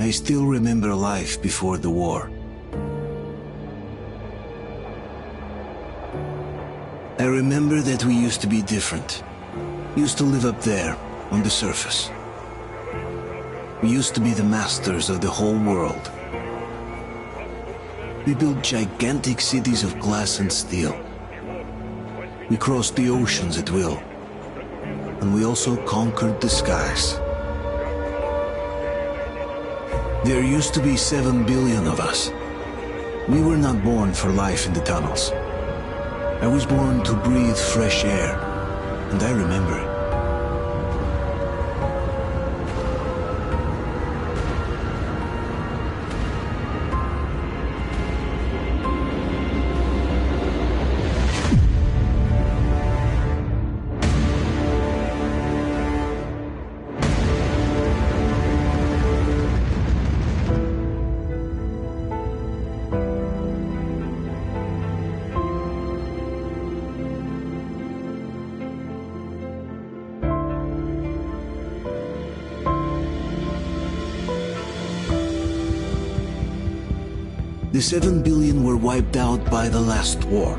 I still remember life before the war. I remember that we used to be different. Used to live up there, on the surface. We used to be the masters of the whole world. We built gigantic cities of glass and steel. We crossed the oceans at will. And we also conquered the skies. There used to be 7 billion of us. We were not born for life in the tunnels. I was born to breathe fresh air, and I remember it. The 7 billion were wiped out by the last war.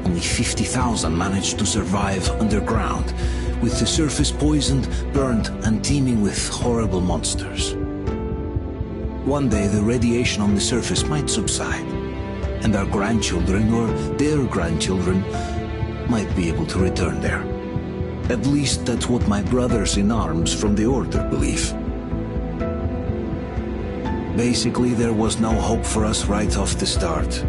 Only 50,000 managed to survive underground, with the surface poisoned, burned, and teeming with horrible monsters. One day the radiation on the surface might subside, and our grandchildren or their grandchildren might be able to return there. At least that's what my brothers in arms from the Order believe. Basically, there was no hope for us right off the start.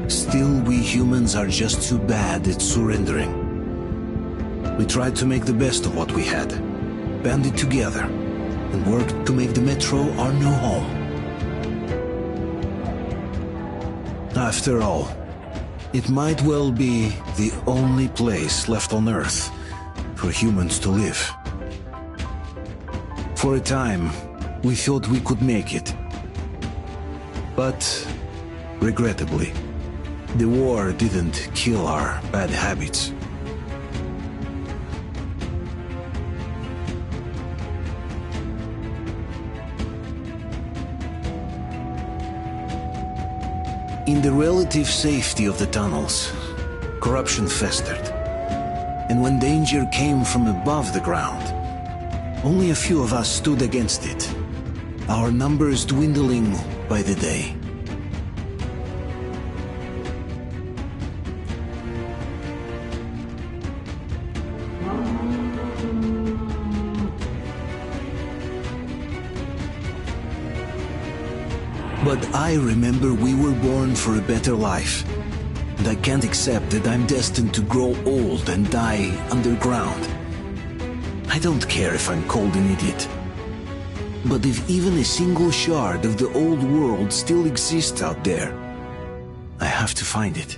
Still, we humans are just too bad at surrendering. We tried to make the best of what we had, banded together, and worked to make the Metro our new home. After all, it might well be the only place left on Earth for humans to live. For a time, we thought we could make it. But, regrettably, the war didn't kill our bad habits. In the relative safety of the tunnels, corruption festered. And when danger came from above the ground, only a few of us stood against it, our numbers dwindling by the day. But I remember we were born for a better life, and I can't accept that I'm destined to grow old and die underground. I don't care if I'm called an idiot. But if even a single shard of the old world still exists out there, I have to find it.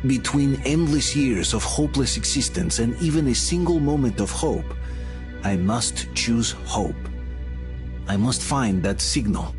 Between endless years of hopeless existence and even a single moment of hope, I must choose hope. I must find that signal.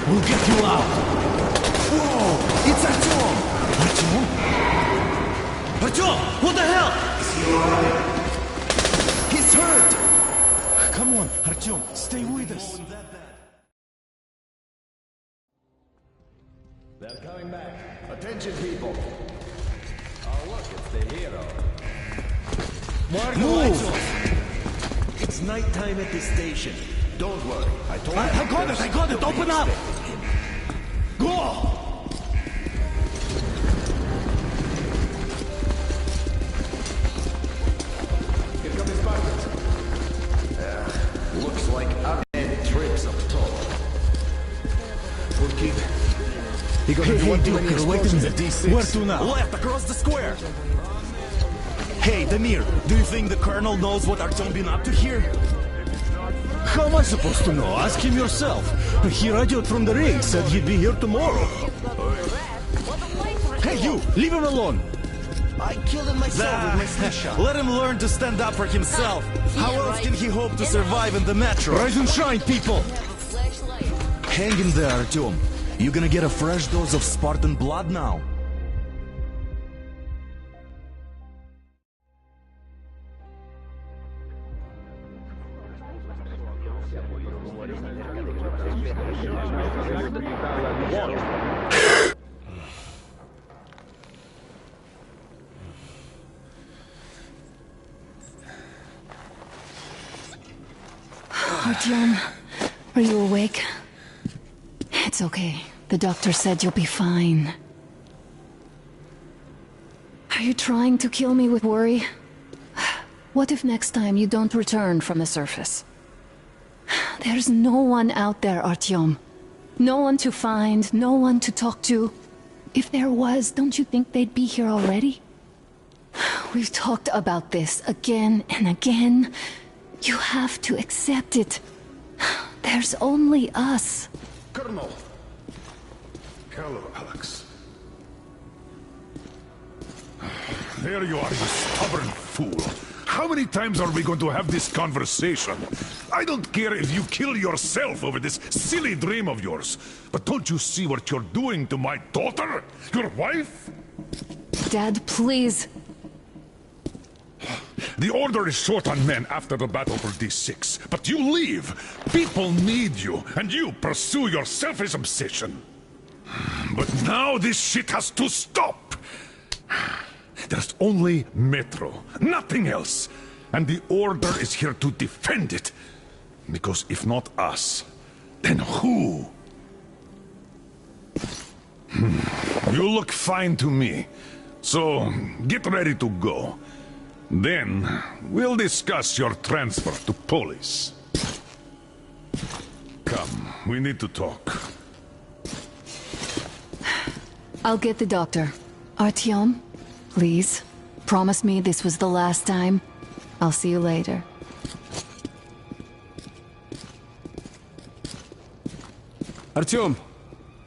We'll get you out. Whoa! It's Artyom! Artyom? Artyom! What the hell? Is he alright? He's hurt! Come on, Artyom, stay with us. They're coming back. Attention, people. Oh, look, it's the hero. Move! It's nighttime at the station. Don't worry. I got it! Open up! Go! Here come his partners. Looks like Ahmed trips up top. We'll keep... He got Duker, wait a minute. D6. Where to now? Left, across the square! Hey, Damir, do you think the Colonel knows what Artyom been up to here? How am I supposed to know? Ask him yourself. He radioed from the rig, said he'd be here tomorrow. Hey, you! Leave him alone! I killed him myself with my slingshot. Let him learn to stand up for himself. How else can he hope to survive in the metro? Rise and shine, people! Hang in there, Artyom. You gonna get a fresh dose of Spartan blood now? Artyom, are you awake? It's okay. The doctor said you'll be fine. Are you trying to kill me with worry? What if next time you don't return from the surface? There's no one out there, Artyom. No one to find, no one to talk to. If there was, don't you think they'd be here already? We've talked about this again and again. You have to accept it. There's only us. Colonel! Hello, Alex. There you are, you stubborn fool. How many times are we going to have this conversation? I don't care if you kill yourself over this silly dream of yours. But don't you see what you're doing to my daughter? Your wife? Dad, please. The Order is short on men after the battle for D6. But you leave. People need you, and you pursue your selfish obsession. But now this shit has to stop. There's only Metro, nothing else. And the Order is here to defend it. Because if not us, then who? You look fine to me. So, get ready to go. Then, we'll discuss your transfer to Polis. Come, we need to talk. I'll get the doctor. Artyom, please. Promise me this was the last time. I'll see you later. Artyom,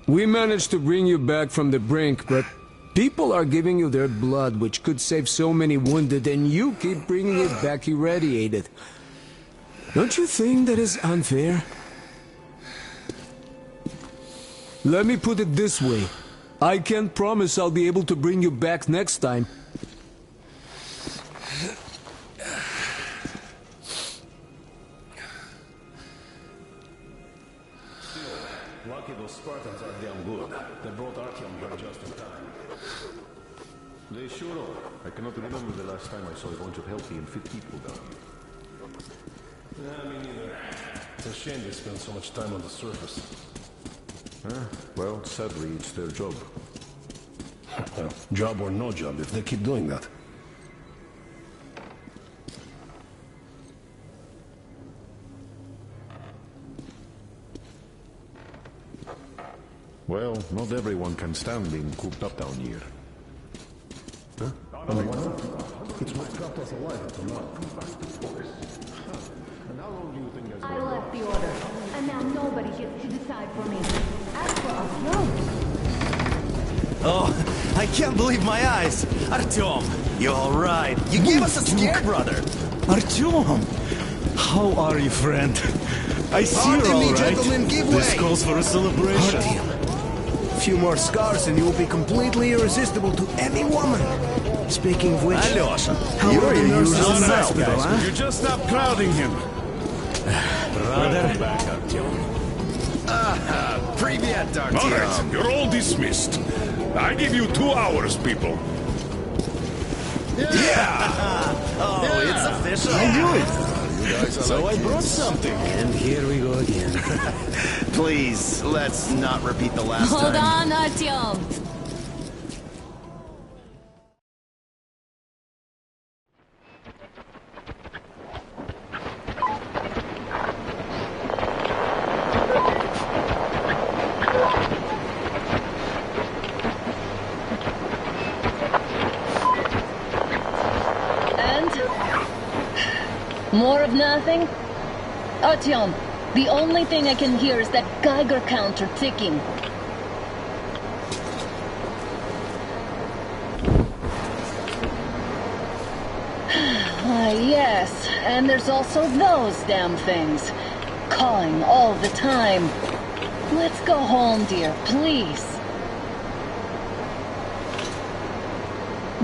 we managed to bring you back from the brink, but people are giving you their blood, which could save so many wounded, and you keep bringing it back irradiated. Don't you think that is unfair? Let me put it this way. I can't promise I'll be able to bring you back next time. Lucky those Spartans are damn good. They brought Artyom here just in time. They sure are. I cannot remember the last time I saw a bunch of healthy and fit people down here. Yeah, me neither. It's a shame they spend so much time on the surface. Well, sadly, it's their job. Well, job or no job, if they keep doing that. Well, not everyone can stand being cooped up down here. Huh? I mean, it's what kept us alive until now. And how long do you think that's I going left the order, and now nobody gets to decide for me. As for Artyom, Oh, I can't believe my eyes! Artyom, you alright? You gave us a scare, brother! Artyom! How are you, friend? I see you're Pardon me, alright. gentlemen, give This way. calls for a celebration. A few more scars and you will be completely irresistible to any woman. Speaking of which, Alyosha, how you're are the your nurses usual in the self, hospital, guys. huh? You just stop crowding him. Brother. back, Artyom? Привет, All Artyom. right, you're all dismissed. I give you 2 hours, people. Oh, it's official. I knew it. So I brought something. And here we go again. Please, let's not repeat the last hold time. on, Artyom. More of nothing? Artyom, the only thing I can hear is that Geiger counter ticking. Yes, and there's also those damn things. Calling all the time. Let's go home, dear, please.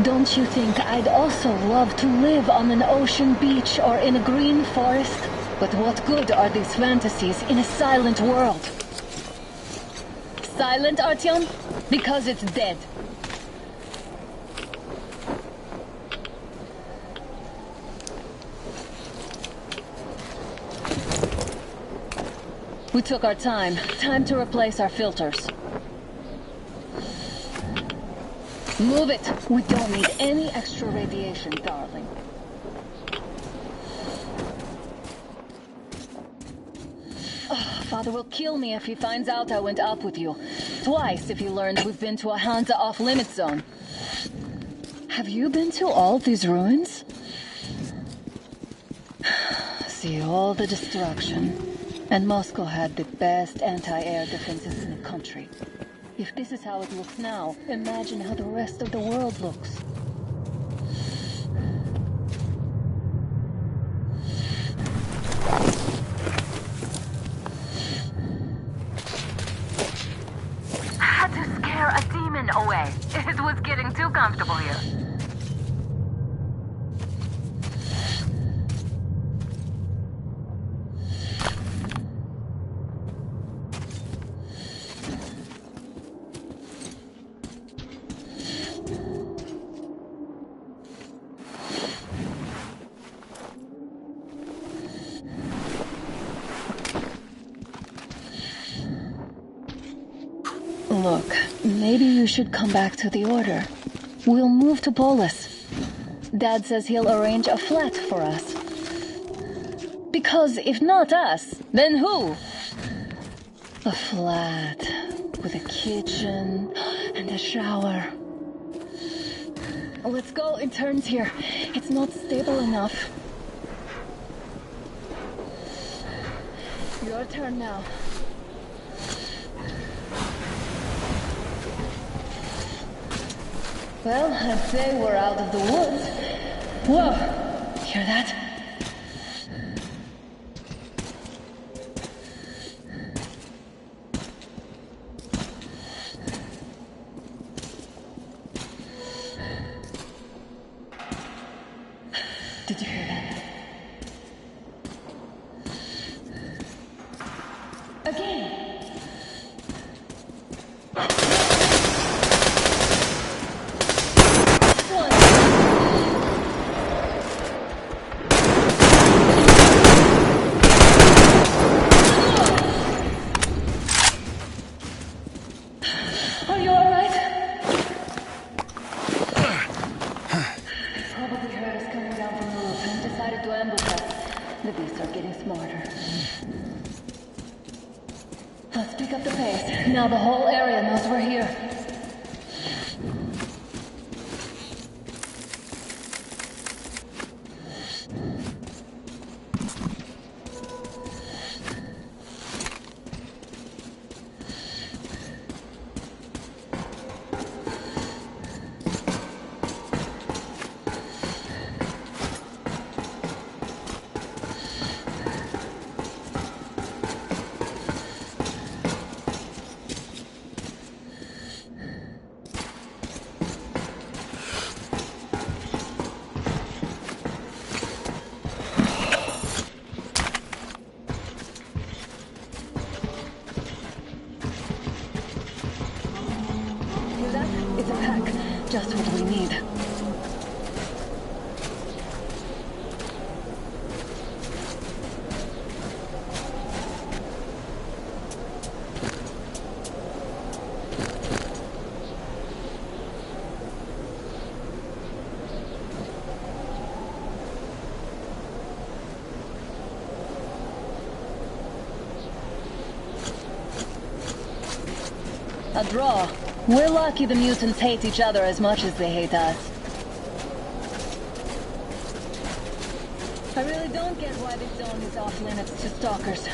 Don't you think I'd also love to live on an ocean beach or in a green forest? But what good are these fantasies in a silent world? Silent, Artyom? Because it's dead. We took our time. Time to replace our filters. Move it! We don't need any extra radiation, darling. Oh, Father will kill me if he finds out I went up with you. Twice if he learns we've been to a Hansa off-limit zone. Have you been to all these ruins? See all the destruction. And Moscow had the best anti-air defenses in the country. If this is how it looks now, imagine how the rest of the world looks. had to scare a demon away. It was getting too comfortable here. Look, maybe you should come back to the Order. We'll move to Polis. Dad says he'll arrange a flat for us. Because if not us, then who? A flat with a kitchen and a shower. Let's go, it turns here. It's not stable enough. Your turn now. Well, I'd say we're out of the woods. Whoa! Hear that? Did you hear that? Again! Are you alright? Probably heard us coming down from the roof and decided to ambush us. The beasts are getting smarter. pick up the pace. Now the whole area knows we're here. It's a pack. Just what we need. A draw. We're lucky the mutants hate each other as much as they hate us. I really don't get why this zone is off limits to stalkers.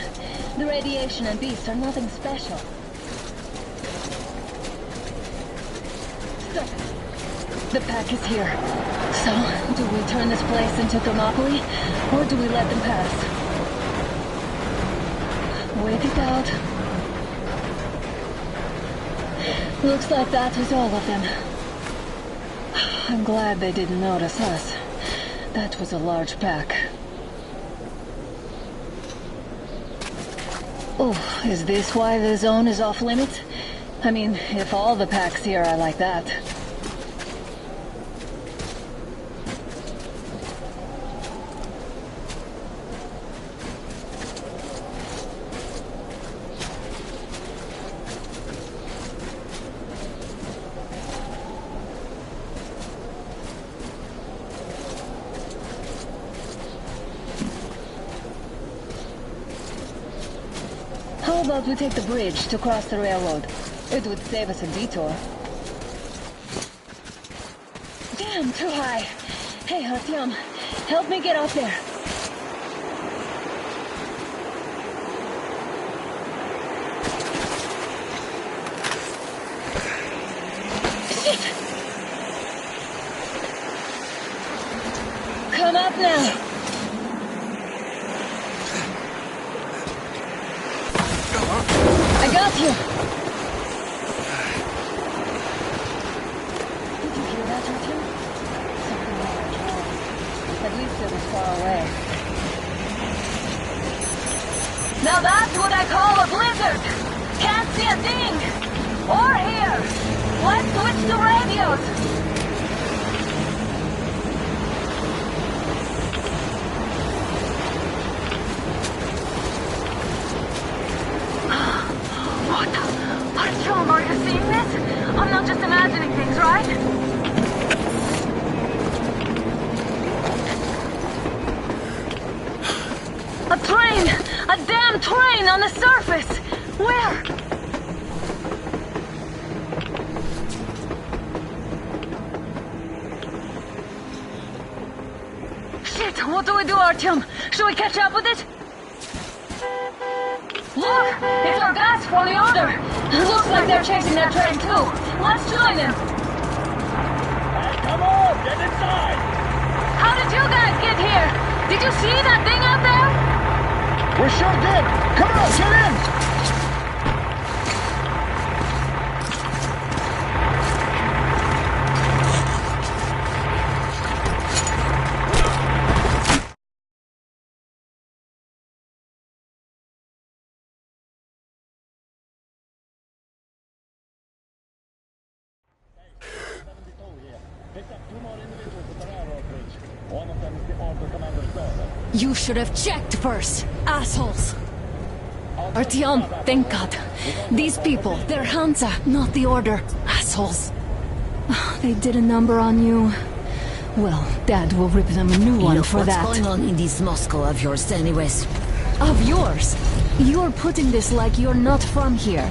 The radiation and beasts are nothing special. Stop it. The pack is here. So, do we turn this place into Thermopylae, or do we let them pass? Wait it out. Looks like that was all of them. I'm glad they didn't notice us. That was a large pack. Oh, is this why the zone is off limits? I mean, if all the packs here are like that. How about we take the bridge to cross the railroad? It would save us a detour. Damn, too high. Hey, Artyom, help me get up there. Shit! Come up now. I got you! Did you hear that, Artyom? Something like a drone. At least it was far away. Now that's what I call a blizzard! Can't see a thing! Or hear! Let's switch to radios! Artyom, are you seeing this? I'm not just imagining things, right? A train! A damn train on the surface! Where? Shit, what do we do, Artyom? Should we catch up with it? Look! It's our guys from the Order! Looks like they're chasing that train too! Let's join them! Hey, come on! Get inside! How did you guys get here? Did you see that thing out there? We sure did! Come on, get in! You should have checked first, assholes! Artyom, thank God. These people, they're Hansa, not the Order. Assholes. They did a number on you. Well, Dad will rip them a new one Look for what's that. going on in this Moscow of yours anyways. Of yours. You're putting this like you're not from here.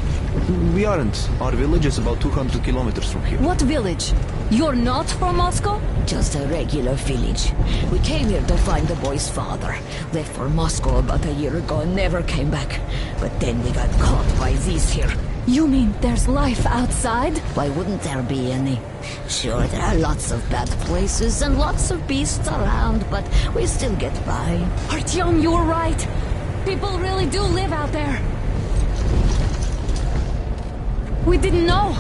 We aren't. Our village is about 200 kilometers from here. What village? You're not from Moscow? Just a regular village. We came here to find the boy's father. Left for Moscow about a year ago and never came back. But then we got caught by these here. You mean there's life outside? Why wouldn't there be any? Sure, there are lots of bad places and lots of beasts around, but we still get by. Artyom, you were right. People really do live out there. We didn't know.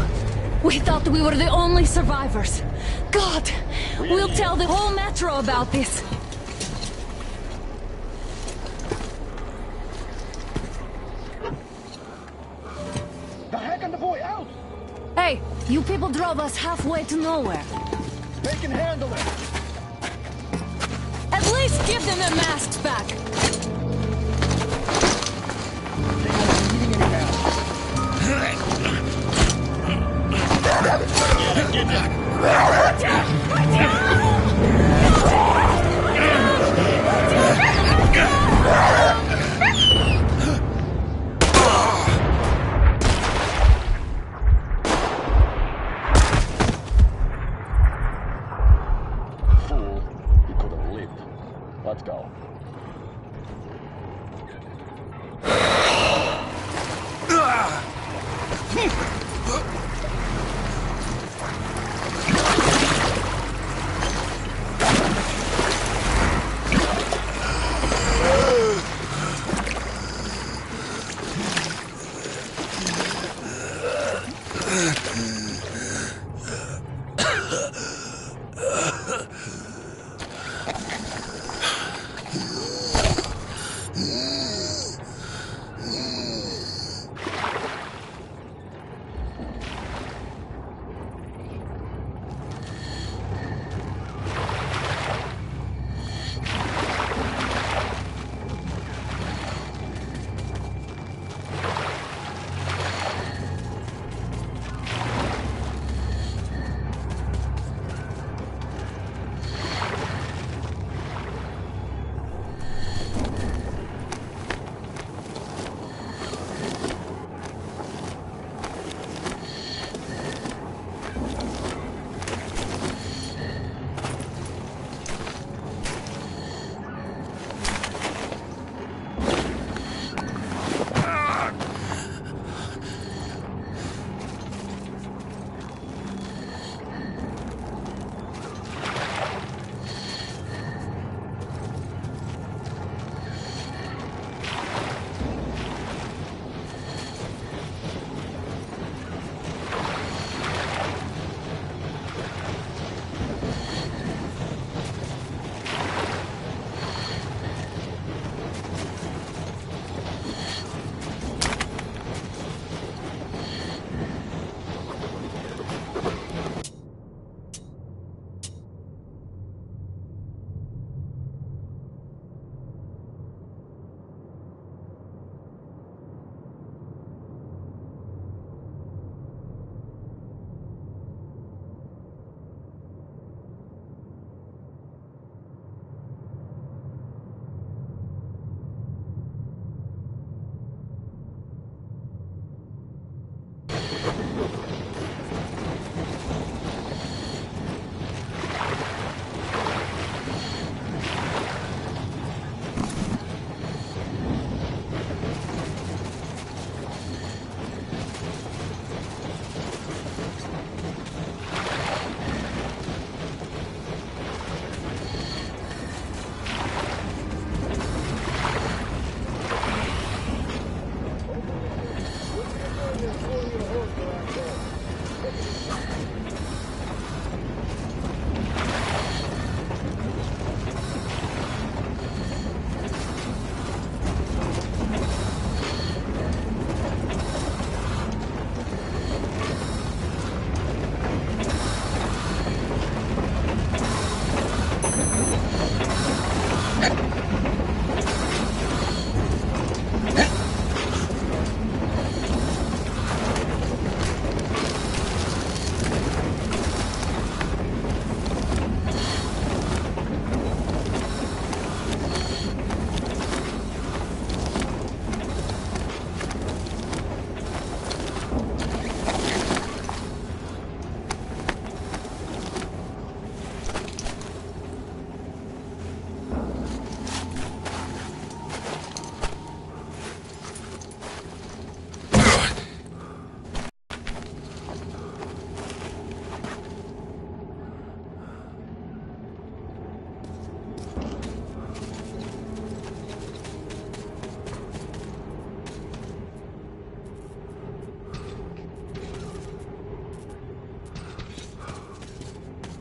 We thought we were the only survivors. God, we'll tell the whole metro about this. The heck and the boy out! Hey, you people drove us halfway to nowhere. They can handle it! At least give them their masks back. They won't be needing any now. Fool, you could have lived. Let's go.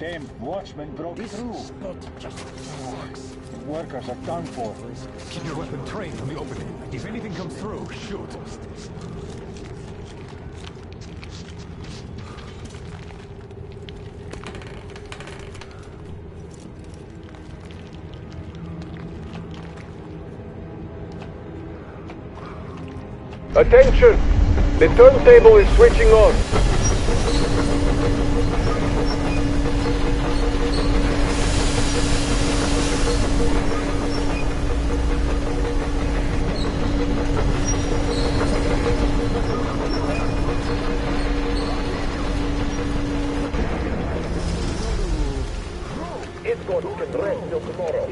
Damn watchman broke through. Not just works. The workers are done for. Keep your weapon trained on the opening. If anything comes through, shoot. Attention! The turntable is switching on. It's going to get rest till tomorrow.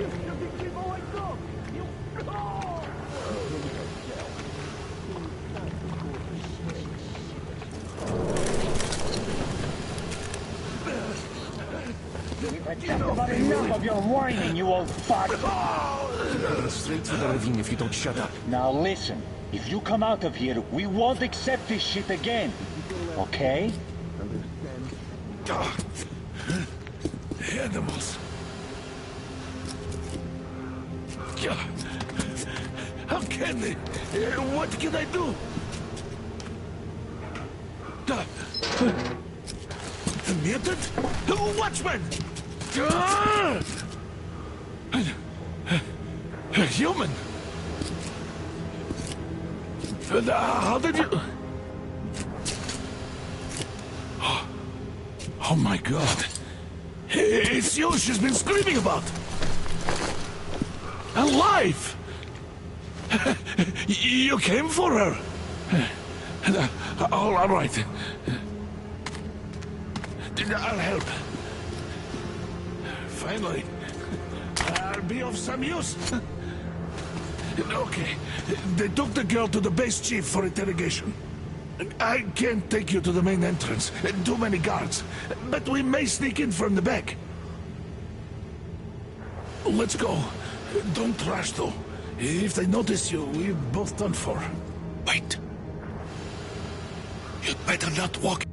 I've just about enough of your whining, you old fuck! Straight to the ravine if you don't shut up. Now listen, if you come out of here, we won't accept this shit again. Okay? Animals. How can they? What can I do? The mutant? Watchman! A human? How did you... Oh my God. It's you she's been screaming about. Alive! You came for her. All right. I'll help. Finally, I'll be of some use. Okay, they took the girl to the base chief for interrogation. I can't take you to the main entrance. Too many guards. But we may sneak in from the back. Let's go. Don't rush, though. If they notice you, we're both done for. Wait. You'd better not walk.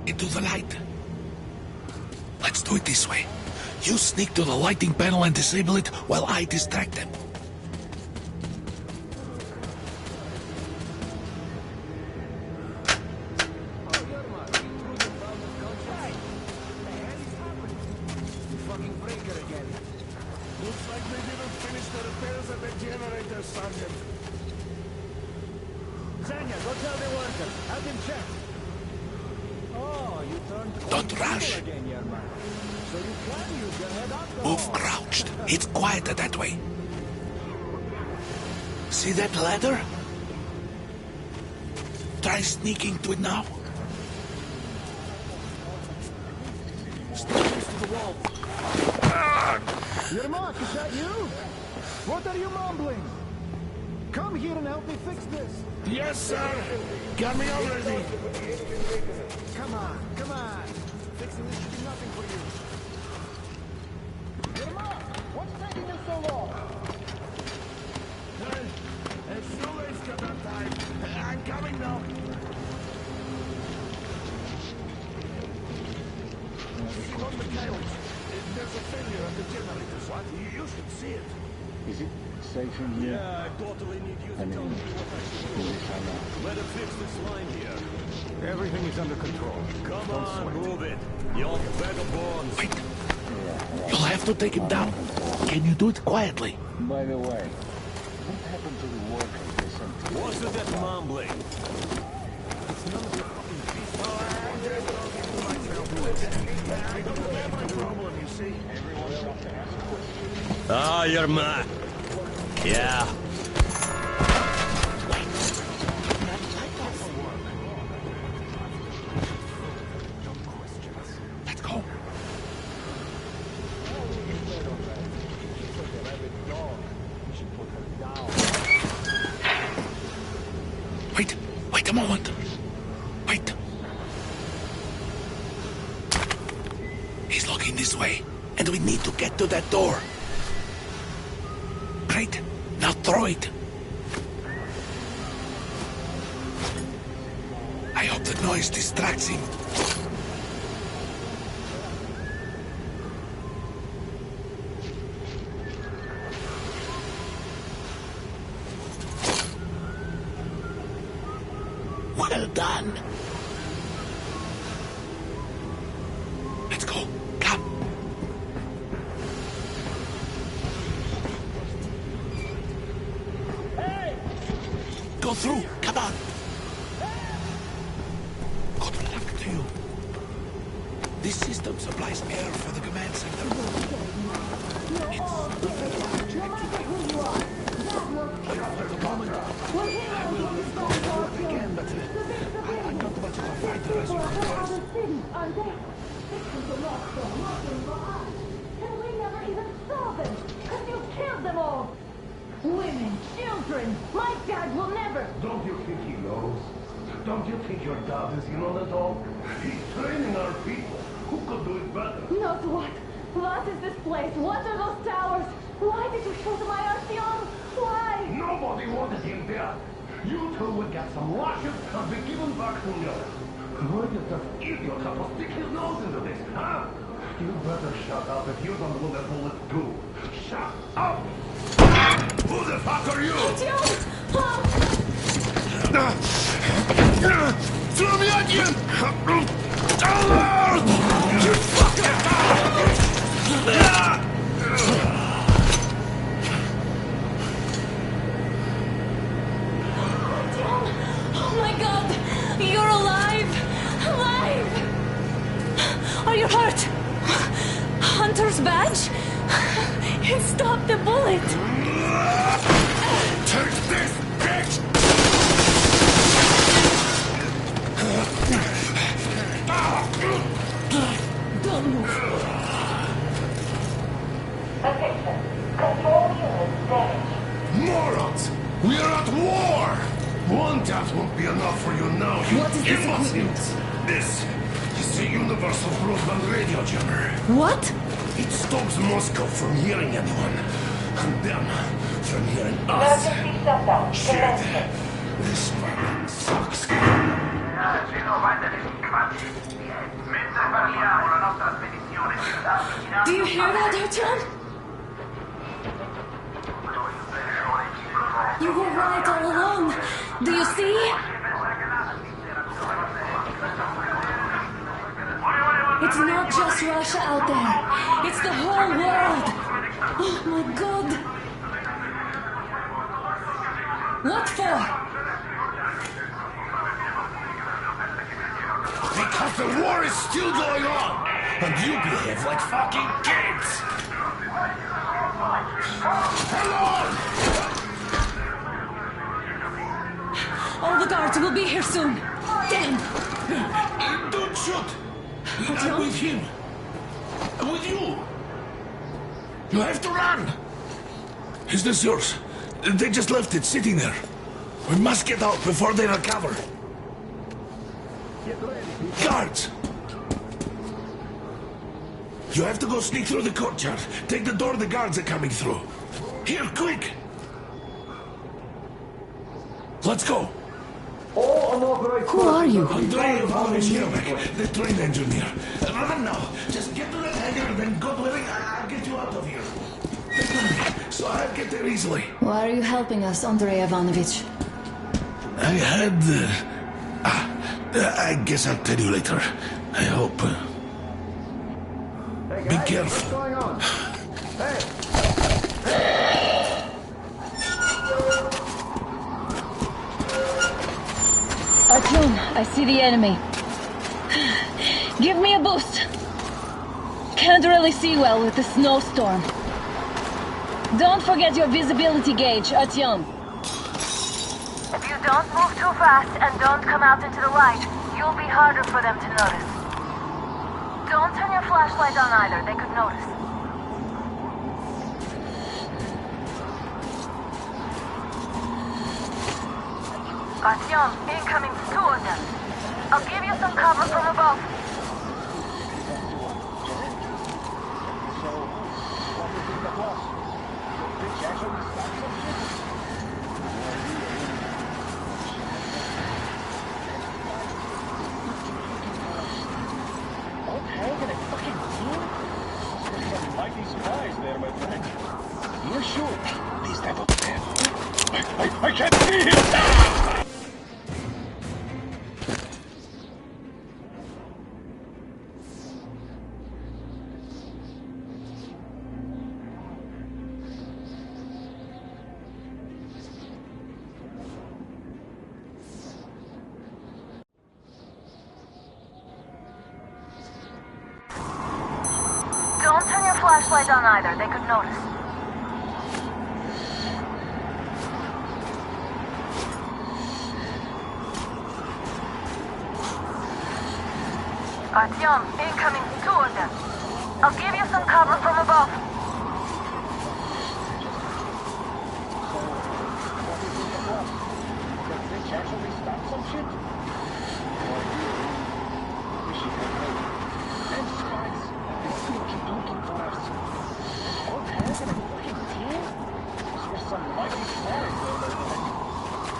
Into the light. Let's do it this way. You sneak to the lighting panel and disable it while I distract them. Don't rush. Move crouched. It's quieter that way. See that ladder? Try sneaking to it now. Stay close to the wall. Yermak, is that you? What are you mumbling? Come here and help me fix this. Yes, sir. Got me already. Come on, come on. Fixing this should be nothing for you. Yermak, what's taking you so long? As soon as got that time. I'm coming now. Simon Mikhailov, there's a failure at the generators. What? You should see it. Is it safe in here? Yeah, I totally need you to tell me what I should do. Let him fix this line here. Everything is under control. Come on, move it. You're vagabonds. Wait. You'll have to take him down. Can you do it quietly? By the way, what happened to the workers they sent to you? What's with that mumbling? Ah, you're mad. Yeah. Let's go. Wait a moment. Wait. He's looking this way. And we need to get to that door. Great. Now throw it. I hope the noise distracts him. Well done. Let's go. Come. Go through. Come on. Good luck to you. This system supplies air for the command center. Women, children, my dad will never... Don't you think he knows? Don't you think your dad is in on it all? He's training our people. Who could do it better? Not what? What is this place? What are those towers? Why did you shoot my Artyom? Why? Nobody wanted him there. You two would get some lashes and be given back to me. Why did that idiot have to stick his nose into this, huh? You better shut up if you don't know that bullet do. Shut up! Who the fuck are you? Throw me again! You fucker! Oh my God! You're alive! Alive! Are you hurt? Hunter's badge? It stopped the bullet! Take this, bitch! Don't move. Attention. Control units damaged. Morons! We are at war! One death won't be enough for you now, you What is this imbeciles! This is the Universal Broadband Radio Jammer. What? It stops Moscow from hearing anyone, and them from hearing us. Emergency shutdown. Shit. This fucking sucks. Do you hear that, Artyom? You were right all along. Do you see? It's not just Russia out there. It's the whole world. Oh my God. What for? Because the war is still going on, and you behave like fucking kids. Hello! All the guards will be here soon. Damn. Don't shoot. I'm with him. I'm with you. You have to run. Is this yours? They just left it sitting there. We must get out before they recover. Guards! You have to go sneak through the courtyard. Take the door the guards are coming through. Here, quick! Let's go. Who are you? Andrei Ivanovich Yermak, the train engineer. Run now. Just get to that hangar and then go to it. I'll get you out of here. So I'll get there easily. Why are you helping us, Andrei Ivanovich? I had... I guess I'll tell you later. I hope. Hey guys, be careful. What's going on? Hey! Artyom, I see the enemy. Give me a boost. Can't really see well with the snowstorm. Don't forget your visibility gauge, Artyom. If you don't move too fast and don't come out into the light, you'll be harder for them to notice. Don't turn your flashlight on either, they could notice. Artyom, incoming, 2 of them. I'll give you some cover from above. flashlight on either. They could notice. Artyom, incoming. 2 of them. I'll give you some cover from above.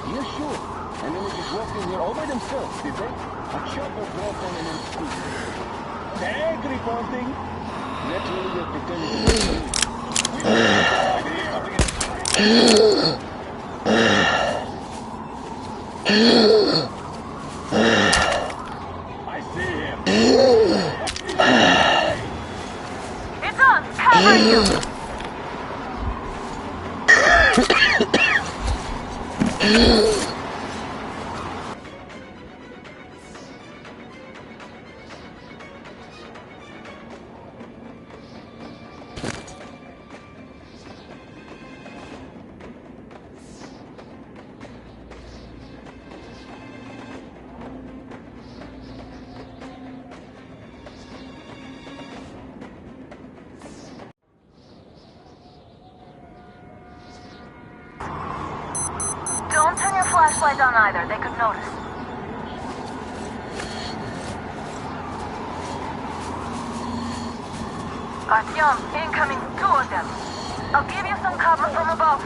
Yeah, sure. And then they just walked in here all by themselves, did they? A chopper brought them and then squeezed. Tag reporting. Naturally, you're pretending I see him. It's on. Cover you. Don't turn your flashlight on either. They could notice. Artyom, incoming. 2 of them. I'll give you some cover from above.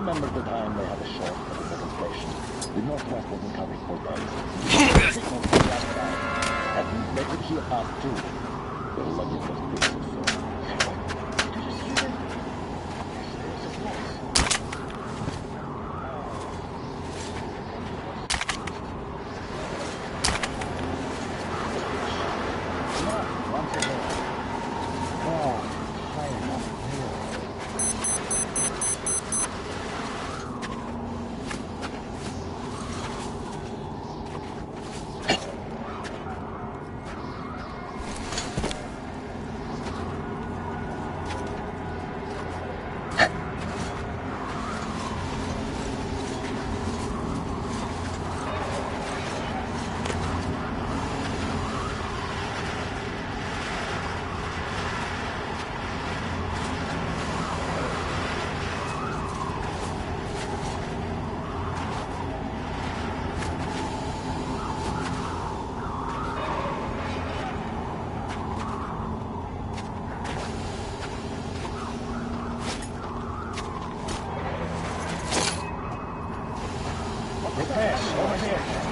remember the time they had a short at the demonstration. The Northwest wasn't covered for days. Signals from the outside. At least they could hear us too. The luggage was pretty so. Did you just hear them? Yes, there was a voice. Once again. Oh, high enough.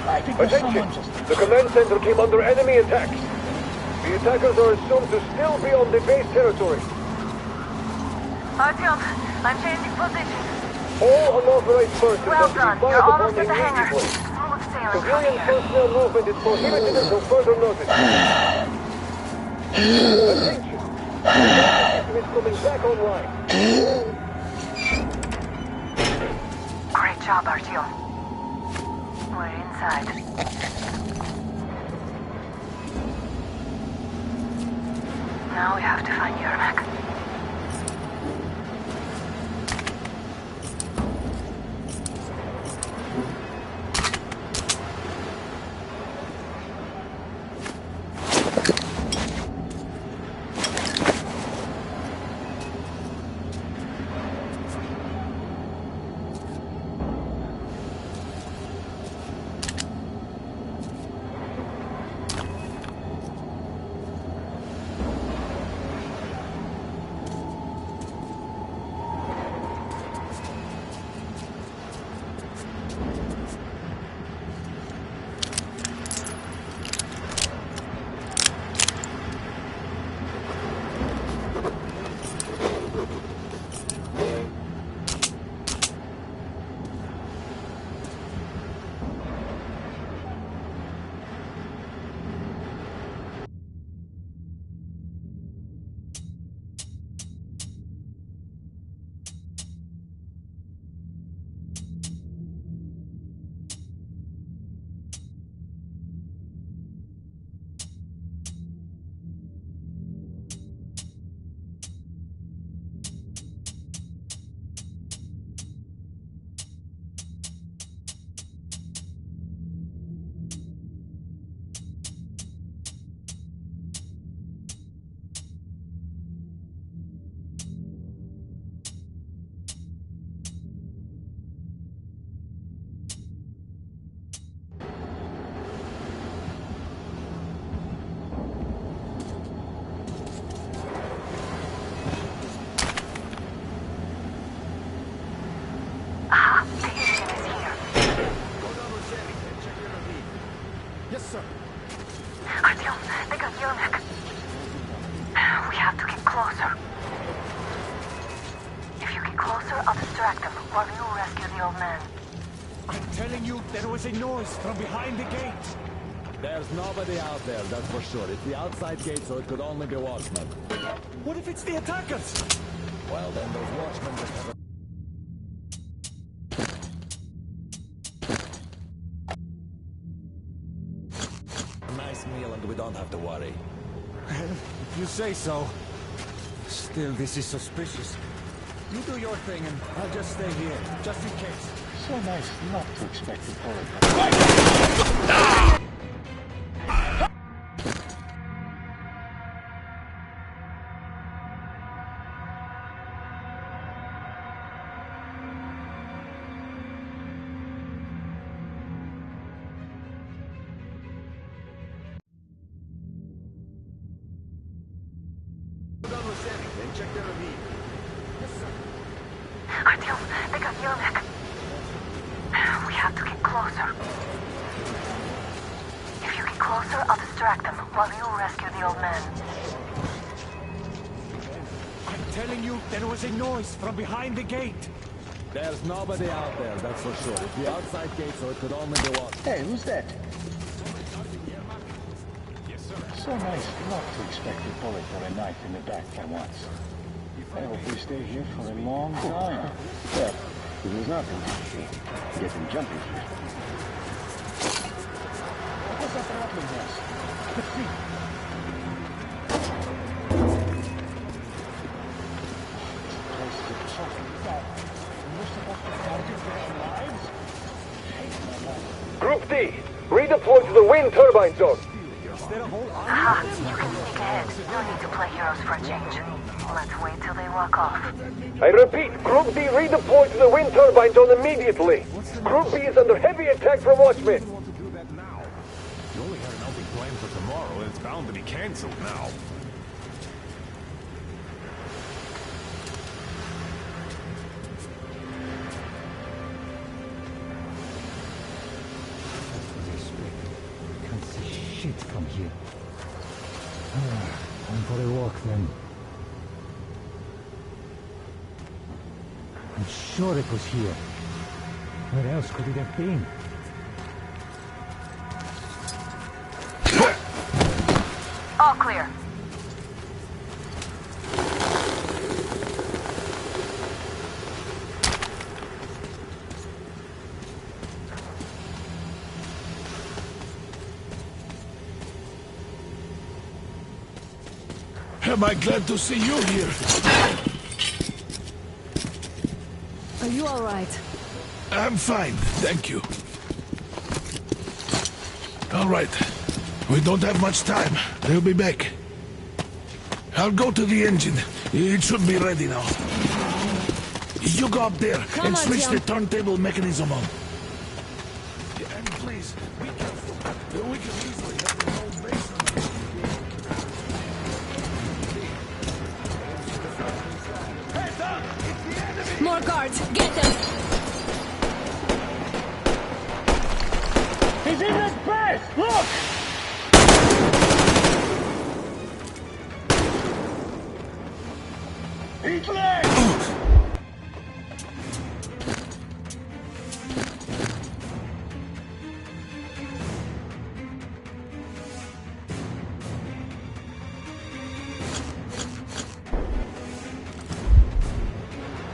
Attention! The command center came under enemy attack. The attackers are assumed to still be on the base territory. Artyom, I'm changing position. All unauthorized persons Well are to be done. fired You're upon almost at the hangar. immediately. Smooth sailing from Civilian here. personnel movement is prohibited until further notice. Attention! The system is coming back online. Great job, Artyom. We're inside. Now we have to find Yermak. Yes, sir. Artyom, they got Yermak. We have to get closer. If you get closer, I'll distract them while you rescue the old man. I'm telling you, there was a noise from behind the gate. There's nobody out there, that's for sure. It's the outside gate, so it could only be watchmen. What if it's the attackers? Well, then those watchmen just have a... Nice meal and we don't have to worry. If you say so. Still, this is suspicious. You do your thing and I'll just stay here, just in case. So nice not to expect the bullet. Check their ravine. Yes, sir. Artyom, they got Yermak. We have to get closer. If you get closer, I'll distract them while you rescue the old man. I'm telling you, there was a noise from behind the gate. There's nobody out there, that's for sure. It's the outside gate, so it could only be watchmen. Hey, who's that? Yes, sir. So nice not to expect a bullet or a knife in the back at once. I hope we stay here for a long time. Well, if there's nothing to get them jumping here. What's that rattling noise? Let's see. This place is so dark. We're supposed to target their lives? Group D, redeploy to the wind turbine zone. Aha, you can sneak ahead. No need to play heroes for a change. Let's wait till they walk off. I repeat, Group D redeploy to the wind turbine zone immediately. Group B is under heavy attack from watchmen. You only had an outing planned for tomorrow, and it's bound to be cancelled now. here. Time for a walk then. I'm sure it was here. Where else could it have been? All clear. Am I glad to see you here? Are you all right? I'm fine, thank you. All right. We don't have much time. They'll be back. I'll go to the engine. It should be ready now. You go up there and switch the turntable mechanism on. And please, be careful. We can easily have the whole base on us. Heads up! It's the enemy! More guards! Get them! He's in this base! Look! Eat legs!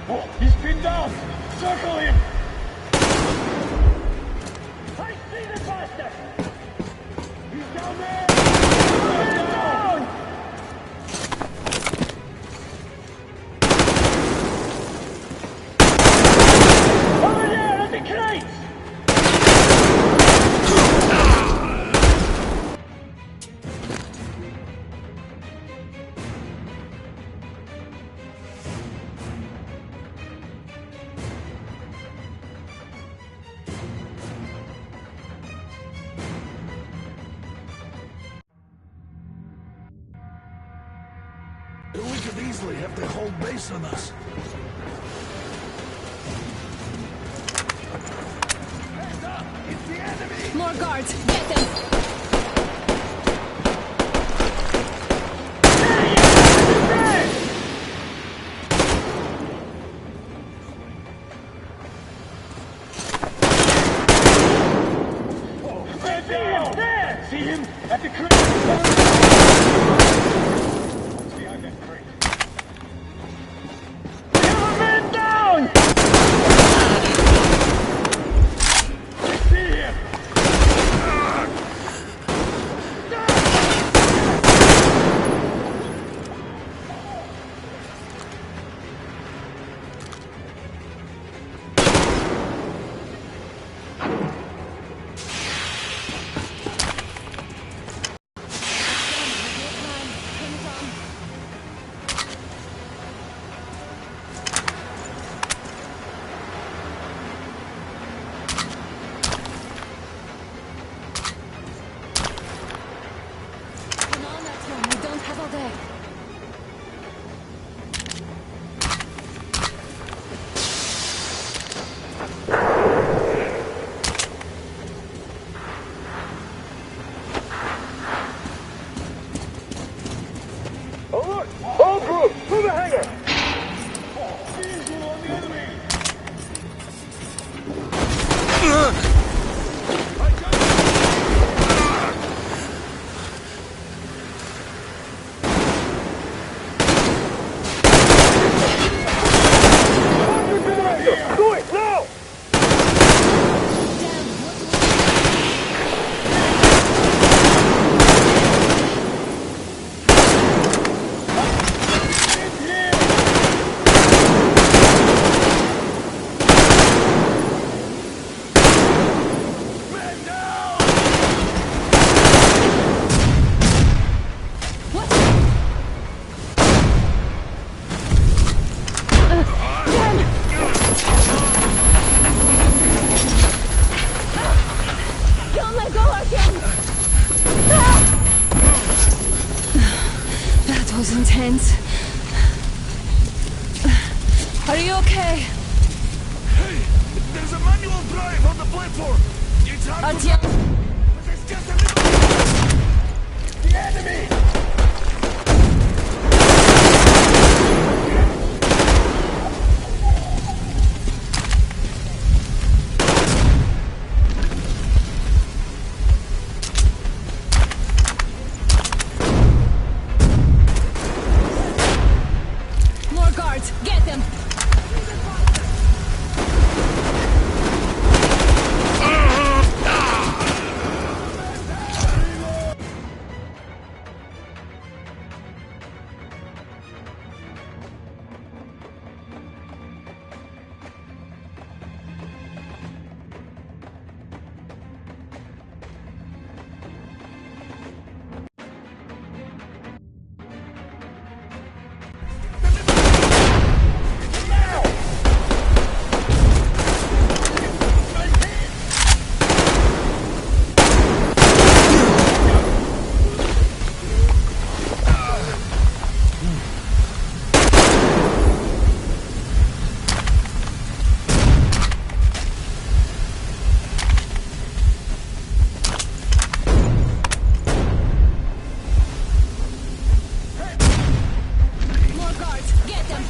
Oh, he's pinned down! Circle him! I see the bastard! He's down there! He's down! Over there at the crates! We could easily have the whole base on us. Heads up! It's the enemy! More guards! Get them! There! See him at the crate! Behind that crate. Have a man down! I see him! Come on, Artyom, we don't have all day. Alert! All groups, to the hangar! Visual on the enemy! Do it now! Don't let go, Artyom! That was intense. Are you okay? Hey! There's a manual drive on the platform! It's hard to... Artyom! But it's just a little... More guards! Get them! More guards! Get them!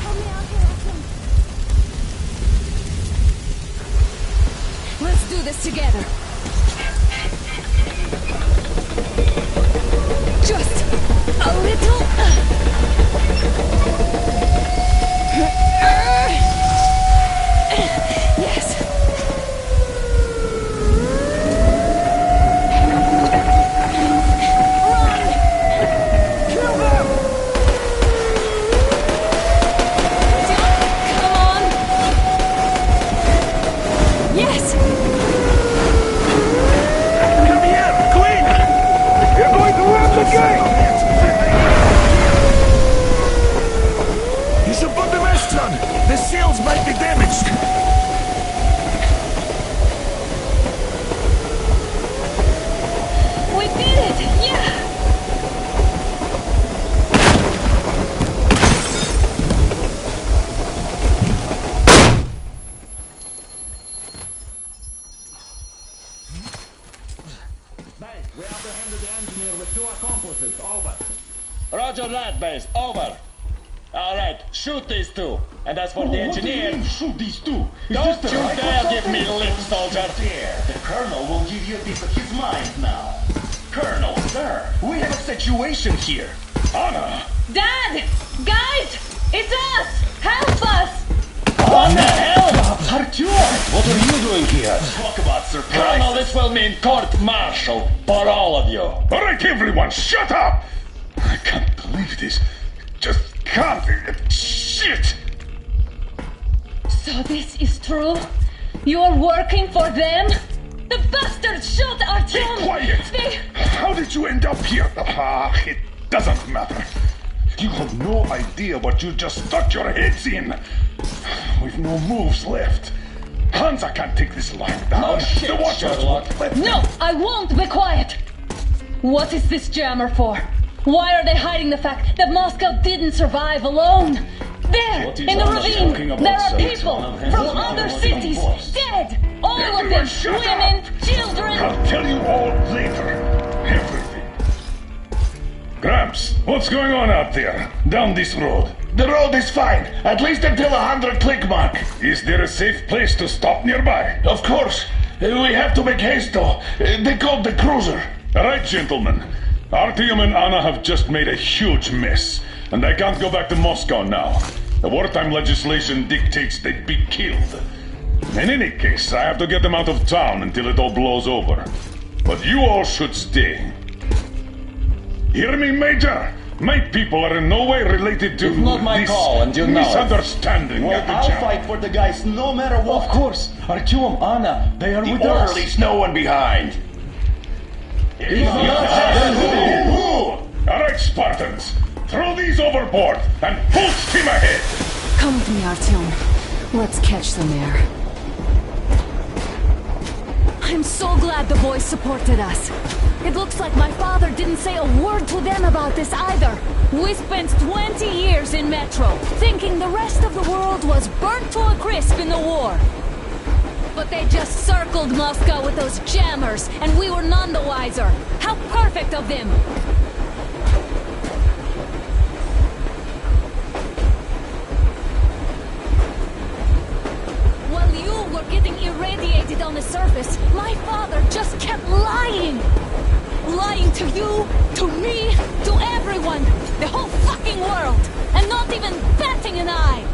Help me out here, Artyom. Let's do this together. Just a little. Yes. Kill them! Come on. Yes. Come here, Queen! You're going to rob the gate! He's above the restaurant! The sails might be damaged! We did it! Yeah! Base, we apprehended the engineer with 2 accomplices. Over. Roger that, Base. Over. All right, shoot these 2. And as for the engineer, Shoot these two! don't you dare give me lip, soldier. The Colonel will give you a piece of his mind now. Colonel, sir, we have a situation here. Anna! Dad! Guys! It's us! Help us! What the hell? Artyom, what are you doing here? Talk about surprise. Colonel, this will mean court-martial for all of you. Alright, everyone, shut up! I can't believe this. Just can't. Shit! So this is true? You're working for them? The bastards shot Artyom! Be quiet! They... How did you end up here? Ah, it doesn't matter. You have no idea what you just stuck your heads in. We've no moves left. Hansa can't take this lying down. No shit, the Watchers Sherlock. won't let No, I won't be quiet! What is this jammer for? Why are they hiding the fact that Moscow didn't survive alone? There, What is in the Anna ravine, talking about, there are sir? people One of from them other was cities, boss. dead! All of Everyone them, shut women, children! I'll tell you all later. Everything. Gramps, what's going on out there? Down this road? The road is fine, at least until 100 click mark. Is there a safe place to stop nearby? Of course. We have to make haste though. They called the cruiser. All right, gentlemen. Artyom and Anna have just made a huge mess, and I can't go back to Moscow now. The wartime legislation dictates they'd be killed. In any case, I have to get them out of town until it all blows over. But you all should stay. Hear me, Major? My people are in no way related to It's not my this call, and you know it. misunderstanding Well, at the I'll jam. fight for the guys no matter what. Of course. Artyom, Anna, they are with us. Leaves no one behind. All right, Spartans. Throw these overboard and full steam ahead. Come with me, Artyom. Let's catch the mayor. I'm so glad the boys supported us. It looks like my father didn't say a word to them about this either. We spent 20 years in Metro, thinking the rest of the world was burnt to a crisp in the war. But they just circled Moscow with those jammers, and we were none the wiser. How perfect of them! While you were getting irradiated on the surface, my father just kept lying! Lying to you, to me, to everyone! The whole fucking world! And not even batting an eye!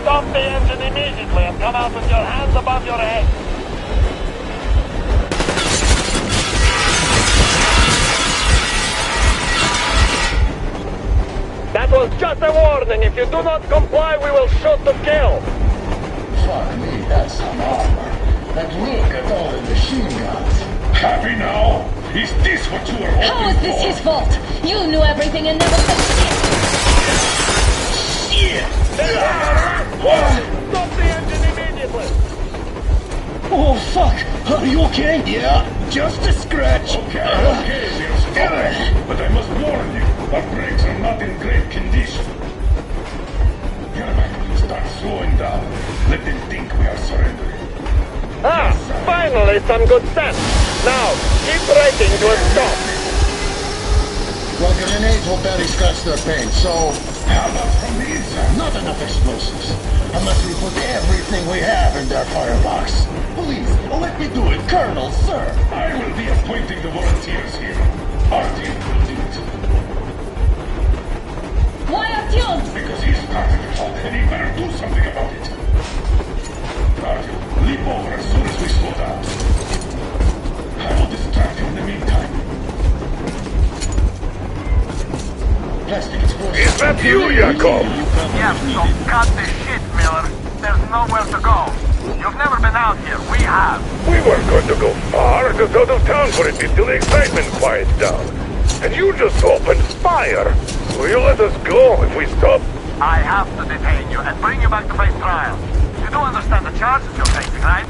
Stop the engine immediately and come out with your hands above your head. That was just a warning. If you do not comply, we will shoot to kill. Fuck me, that's some armor. And look at all the machine guns. Happy now? Is this what you were hoping for? How is this his fault? You knew everything and never said shit! Shit! Stop the engine immediately! Oh, fuck! Are you okay? Yeah, just a scratch. Okay, we'll stop. But I must warn you, our brakes are not in great condition. Yermak, start slowing down. Let them think we are surrendering. Finally some good sense. Now, keep braking to a stop. Well, grenades will barely scratch their paint, so... How about from the inside? Not enough explosives. Unless we put everything we have in their firebox. Please, let me do it, Colonel, sir. I will be appointing the volunteers here. Artyom will do it. Why Artyom? Because he started it all, and he better do something about it. Artyom, leap over as soon as we slow down. I will distract him in the meantime. Plastic explosion. Is that you, Yakov? Yes, so cut this shit, Miller. There's nowhere to go. You've never been out here. We have. We weren't going to go far, just out of town for a bit till the excitement quiets down. And you just opened fire. Will you let us go if we stop? I have to detain you and bring you back to face trial. You do understand the charges you're facing, right?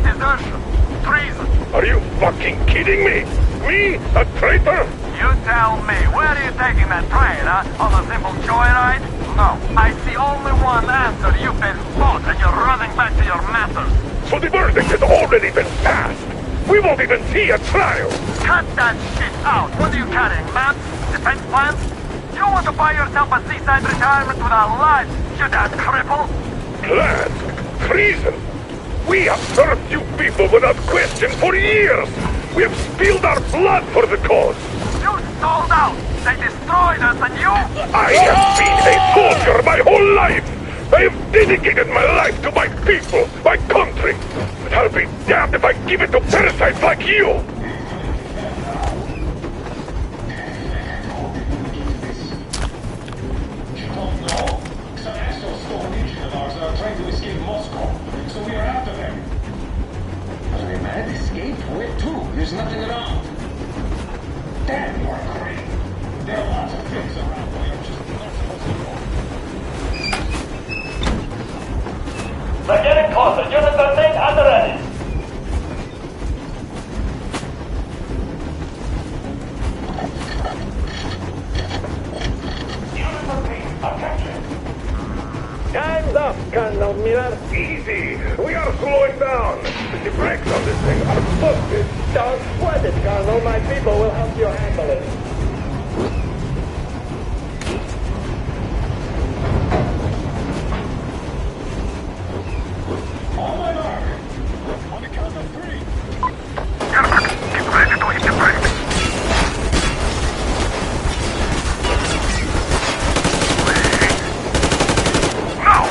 Desertion. Treason. Are you fucking kidding me? Me? A traitor? You tell me, where are you taking that train, huh? On a simple joyride? No, I see only one answer. You've been fought and you're running back to your masters. So the verdict has already been passed. We won't even see a trial. Cut that shit out. What are you carrying, maps? Defense plans? You don't want to buy yourself a seaside retirement without life, you damn cripple? Plans? Treason? We have served you people without question for years. We have spilled our blood for the cause. You sold out. They destroyed us and you... I have been a soldier my whole life. I have dedicated my life to my people, my country. But I'll be damned if I give it to parasites like you. You don't know? Some assholes stole an engine of ours and are trying to escape Moscow. So we are after them. Are they mad? Escape? Where to? There's nothing around. Damn, you are great. There are lots of things around where you're just not supposed to go. They're getting closer. Units are made and ready. Units are made. Attention. Time's up, Colonel Miller. Easy. We are slowing down. The brakes on this thing are busted. Don't sweat it, Colonel. My people will help you handle it. On my mark. On the count of 3. Get ready to hit the brakes. Now!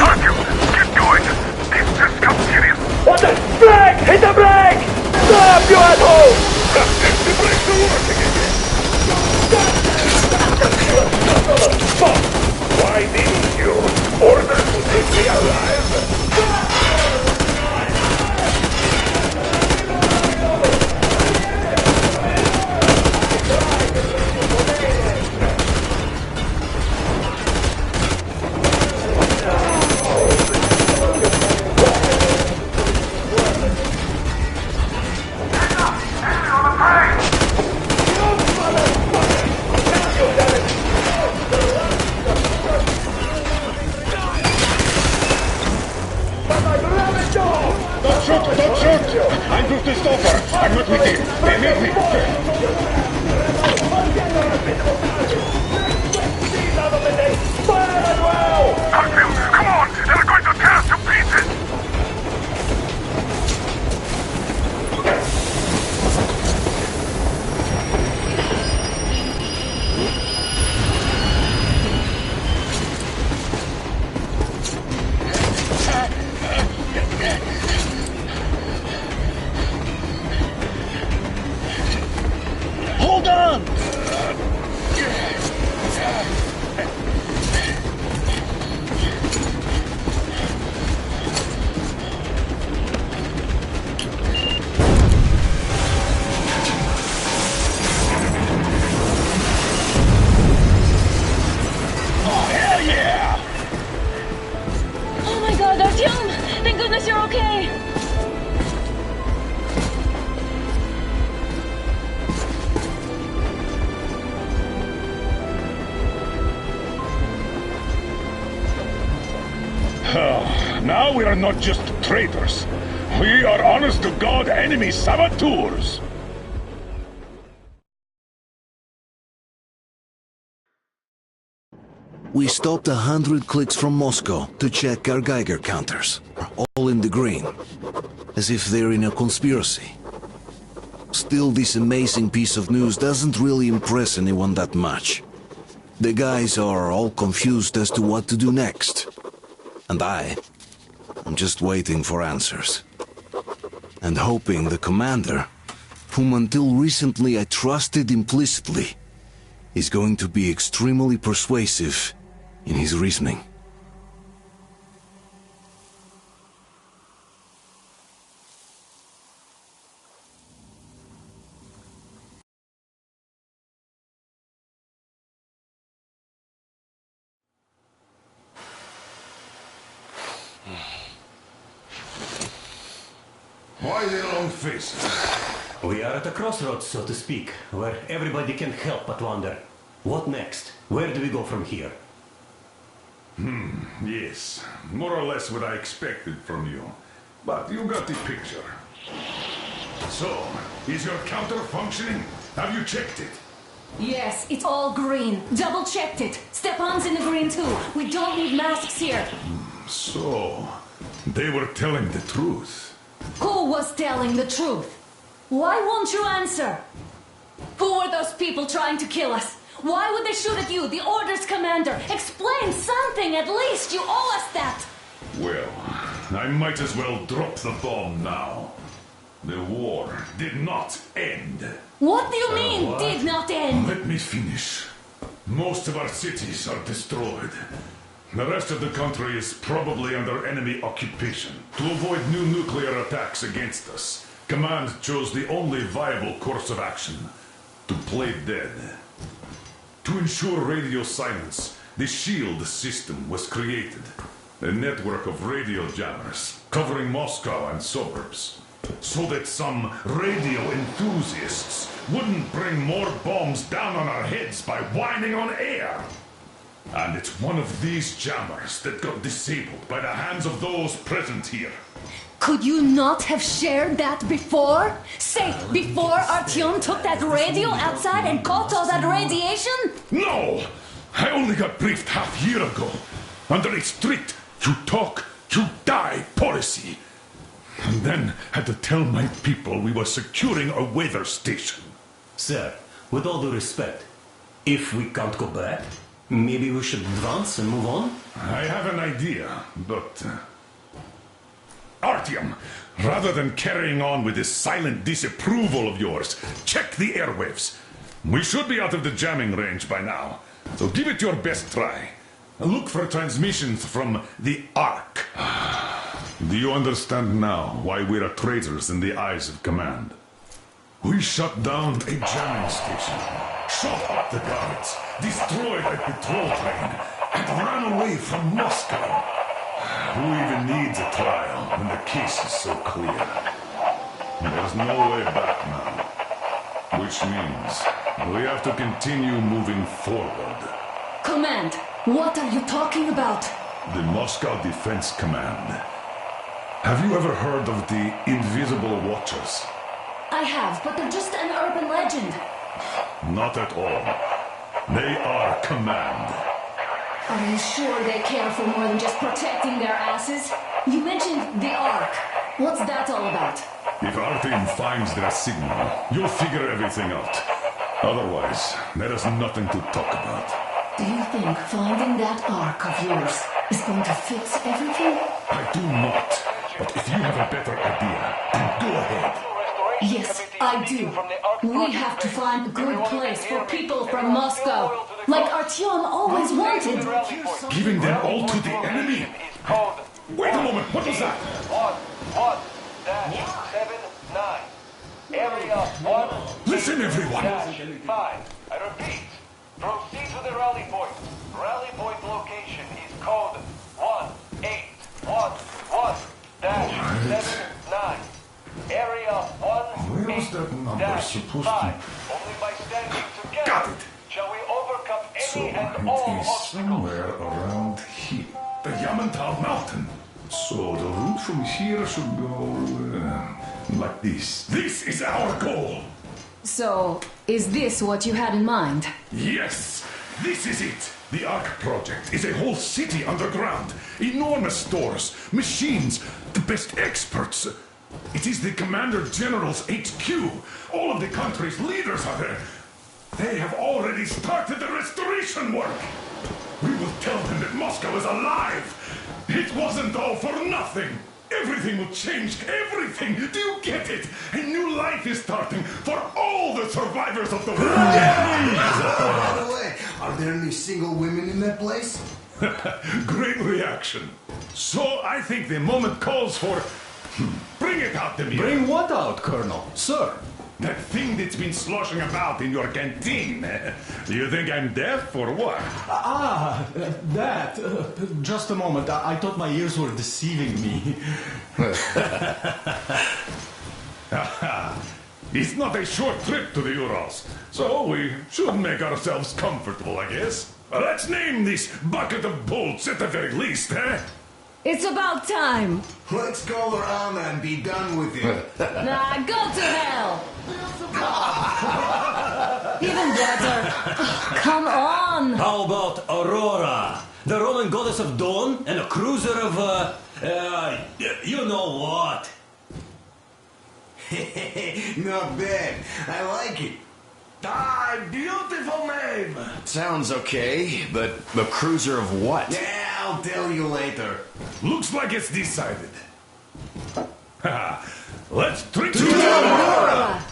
Artyom, keep going. This just got serious. What the? Brake! Hit the brake! Stop, you asshole! The brakes are working again. Stop! Why didn't you order to take me alive? Shoot this over! I'm not with him! They make me! Artyom, come on! They're going to tear us to pieces! Hold on! Oh my god, Artyom! Thank goodness you're okay! Now we are not just traitors. We are honest-to-God enemy saboteurs. We stopped 100 clicks from Moscow to check our Geiger counters. All in the green. As if they're in a conspiracy. Still, this amazing piece of news doesn't really impress anyone that much. The guys are all confused as to what to do next. And I'm just waiting for answers. And hoping the commander, whom until recently I trusted implicitly, is going to be extremely persuasive in his reasoning. Why the long faces? We are at a crossroads, so to speak, where everybody can help but wonder. What next? Where do we go from here? Yes. More or less what I expected from you. But you got the picture. So, is your counter functioning? Have you checked it? Yes, it's all green. Double-checked it. Stepan's in the green too. We don't need masks here. So, they were telling the truth. Who was telling the truth? Why won't you answer? Who were those people trying to kill us? Why would they shoot at you, the Order's commander? Explain something, at least! You owe us that! Well, I might as well drop the bomb now. The war did not end. What do you mean, did not end? Let me finish. Most of our cities are destroyed. The rest of the country is probably under enemy occupation. To avoid new nuclear attacks against us, Command chose the only viable course of action: to play dead. To ensure radio silence, the SHIELD system was created. A network of radio jammers covering Moscow and suburbs. So that some radio enthusiasts wouldn't bring more bombs down on our heads by whining on air. And it's one of these jammers that got disabled by the hands of those present here. Could you not have shared that before? Say, before Artyom took that radio outside and caught all that radiation? No! I only got briefed half year ago. Under a strict, you talk, you die policy. And then had to tell my people we were securing a weather station. Sir, with all due respect, if we can't go back, maybe we should advance and move on? I have an idea, but... Artyom, rather than carrying on with this silent disapproval of yours, check the airwaves. We should be out of the jamming range by now, so give it your best try. Look for transmissions from the Ark. Do you understand now why we're traitors in the eyes of Command? We shut down a jamming station, shot up the guards, destroyed a patrol train, and ran away from Moscow. Who even needs a trial when the case is so clear? There's no way back now. Which means we have to continue moving forward. Command, what are you talking about? The Moscow Defense Command. Have you ever heard of the Invisible Watchers? have, but they're just an urban legend. Not at all. They are command. Are you sure they care for more than just protecting their asses? You mentioned the Ark. What's that all about? If our team finds their signal, you'll figure everything out. Otherwise, there is nothing to talk about. Do you think finding that Ark of yours is going to fix everything? I do not. But if you have a better idea, then go ahead. Yes, I do. We have to find a good place for people from Moscow. Like Artyom always wanted. Giving them all to the enemy? Wait a moment, what was that? 1-1-79. Area 1. Listen, everyone. -5. I repeat. Proceed to the rally point. Rally point location is code 1811-79. Area 1. Where was that number supposed to? Only by standing together Got it. shall we overcome So any and it all is obstacles. somewhere around here. The Yamantau Mountain. So the route from here should go like this. This is our goal. So, is this what you had in mind? Yes, this is it. The Ark Project is a whole city underground. Enormous stores, machines, the best experts. It is the Commander General's HQ. All of the country's leaders are there. They have already started the restoration work. We will tell them that Moscow is alive. It wasn't all for nothing. Everything will change. Everything. Do you get it? A new life is starting for all the survivors of the world. By the way, are there any single women in that place? Great reaction. So I think the moment calls for... Bring it out, Demir. Bring what out, Colonel? Sir? That thing that's been sloshing about in your canteen. Do you think I'm deaf or what? That. Just a moment. I thought my ears were deceiving me. It's not a short trip to the Urals, so we should make ourselves comfortable, I guess. Let's name this bucket of bolts at the very least, eh? It's about time. Let's call her Anna and be done with it. Nah, go to hell. Even better. Come on. How about Aurora? The Roman goddess of dawn and a cruiser of, you know what? Not bad. I like it. Ah, beautiful name. Sounds okay, but the cruiser of what? Yeah, I'll tell you later. Looks like it's decided. Let's drink to Aurora.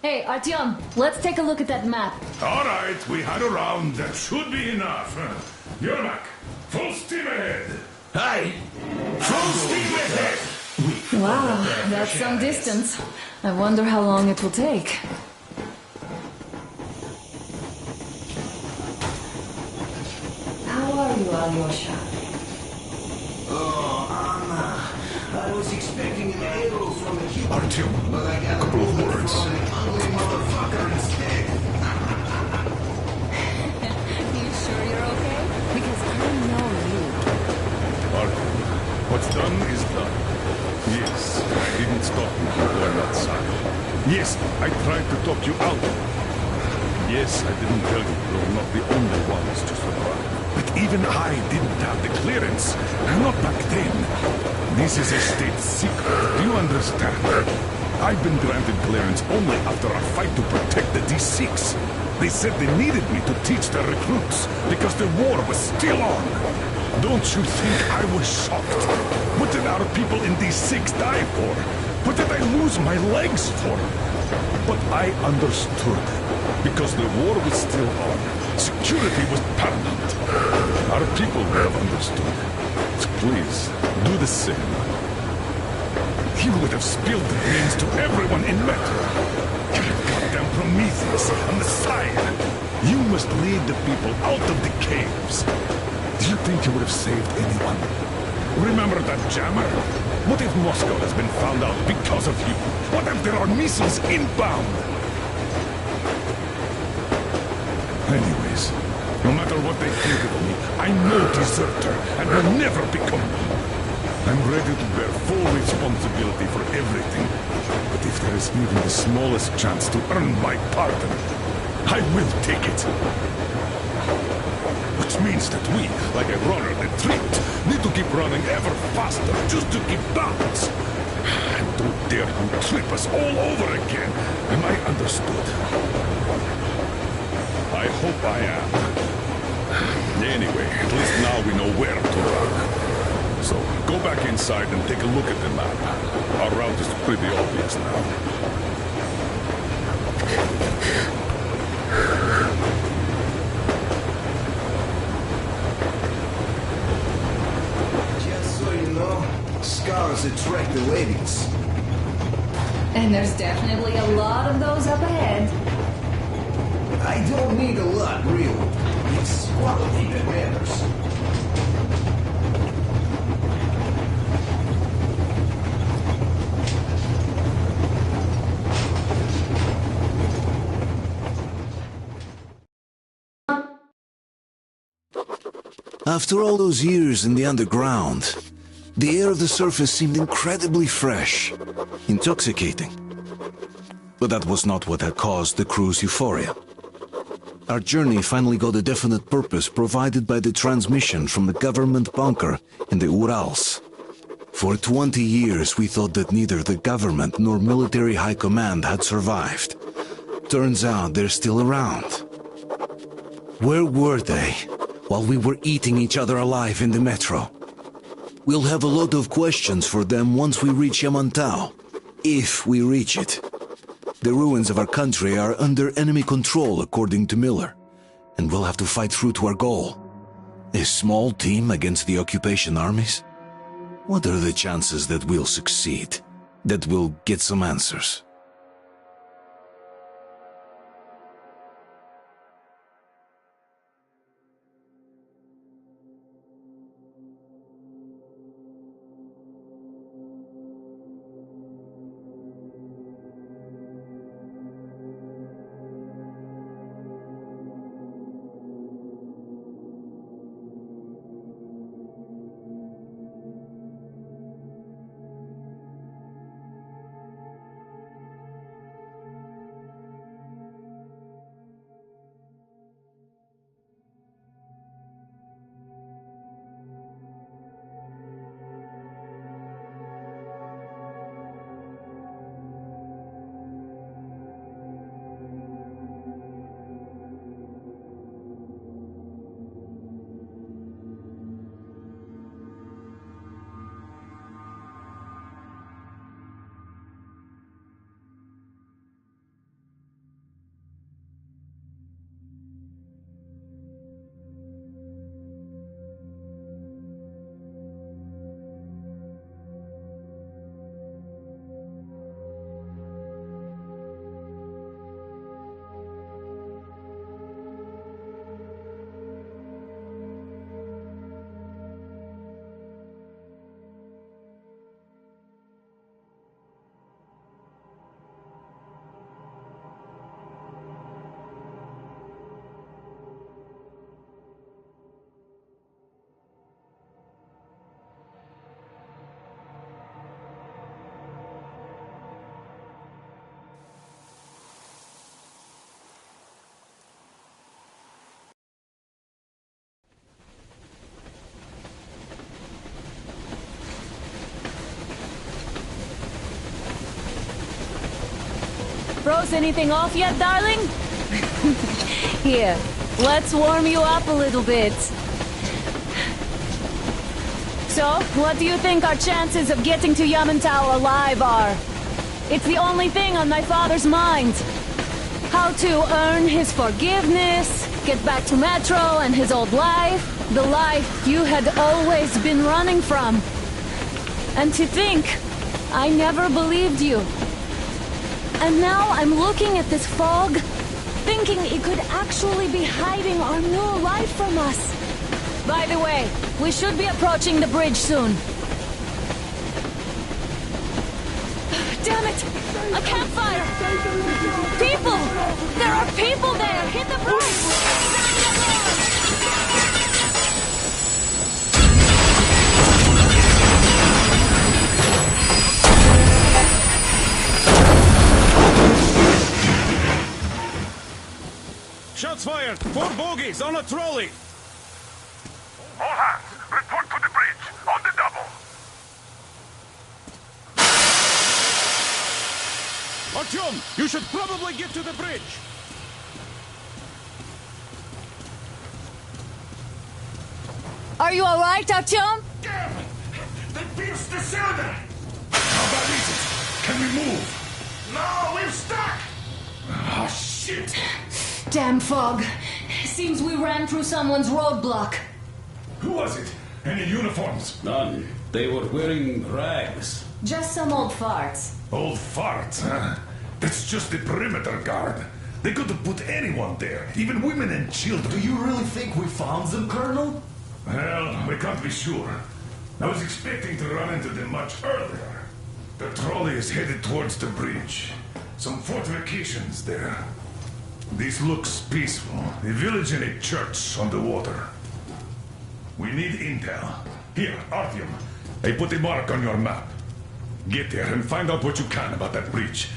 Hey, Artyom, let's take a look at that map. All right, we had a round. That should be enough. Yermak, full steam ahead. Hey! Full steam ahead. Wow, that's some distance. I wonder how long it will take. How are you, Alyosha? Oh, Anna. I was expecting an arrow from a Cuban, Artyom, but I got a couple of bullet words. from an ugly motherfucker instead. You sure you're okay? Because I know you. Artyom, what's done is done. Yes, I didn't stop you from going outside. Yes, I tried to talk you out of it. Yes, I didn't tell you you're not the only ones to survive. But even I didn't have the clearance. Not back then. This is a state secret. Do you understand? I've been granted clearance only after a fight to protect the D6. They said they needed me to teach their recruits because the war was still on. Don't you think I was shocked? What did our people in D6 die for? What did I lose my legs for? But I understood. Because the war was still on. Security was paramount. Our people would have understood. So please, do the same. You would have spilled the beans to everyone in Metro. You're a goddamn Prometheus, a Messiah. You must lead the people out of the caves. Do you think you would have saved anyone? Remember that jammer? What if Moscow has been found out because of you? What if there are missiles inbound? Anyways, no matter what they think of me, I'm no deserter and will never become one. I'm ready to bear full responsibility for everything. But if there is even the smallest chance to earn my pardon, I will take it. Which means that we, like a runner that tripped, need to keep running ever faster just to keep balance. And don't dare you trip us all over again. Am I understood? I hope I am. Anyway, at least now we know where to run. So, go back inside and take a look at the map. Our route is pretty obvious now. Just so you know, scars attract the ladies. And there's definitely a lot of those up ahead. I don't need a lot, really. It's quality that matters. After all those years in the underground, the air of the surface seemed incredibly fresh, intoxicating. But that was not what had caused the crew's euphoria. Our journey finally got a definite purpose provided by the transmission from the government bunker in the Urals. For 20 years we thought that neither the government nor military high command had survived. Turns out they're still around. Where were they while we were eating each other alive in the metro? We'll have a lot of questions for them once we reach Yamantau, if we reach it. The ruins of our country are under enemy control, according to Miller, and we'll have to fight through to our goal. A small team against the occupation armies? What are the chances that we'll succeed? That we'll get some answers? Froze anything off yet, darling? Here, let's warm you up a little bit. So, what do you think our chances of getting to Yamantau alive are? It's the only thing on my father's mind. How to earn his forgiveness, get back to Metro and his old life, the life you had always been running from. And to think, I never believed you. And now I'm looking at this fog, thinking it could actually be hiding our new life from us. By the way, we should be approaching the bridge soon. Damn it! A campfire! People! There are people there! Hit the bridge! Shots fired! 4 bogies on a trolley! All hands, report to the bridge, on the double. Artyom, you should probably get to the bridge! Are you alright, Artyom? They pierced the cylinder! How bad is it? Can we move? No, we're stuck! Ah, shit! Damn fog. Seems we ran through someone's roadblock. Who was it? Any uniforms? None. They were wearing rags. Just some old farts. Old farts, huh? That's just the perimeter guard. They could have put anyone there, even women and children. Do you really think we found them, Colonel? Well, we can't be sure. I was expecting to run into them much earlier. The trolley is headed towards the bridge. Some fortifications there. This looks peaceful. A village and a church on the water. We need intel. Here, Artyom. I put a mark on your map. Get there and find out what you can about that bridge.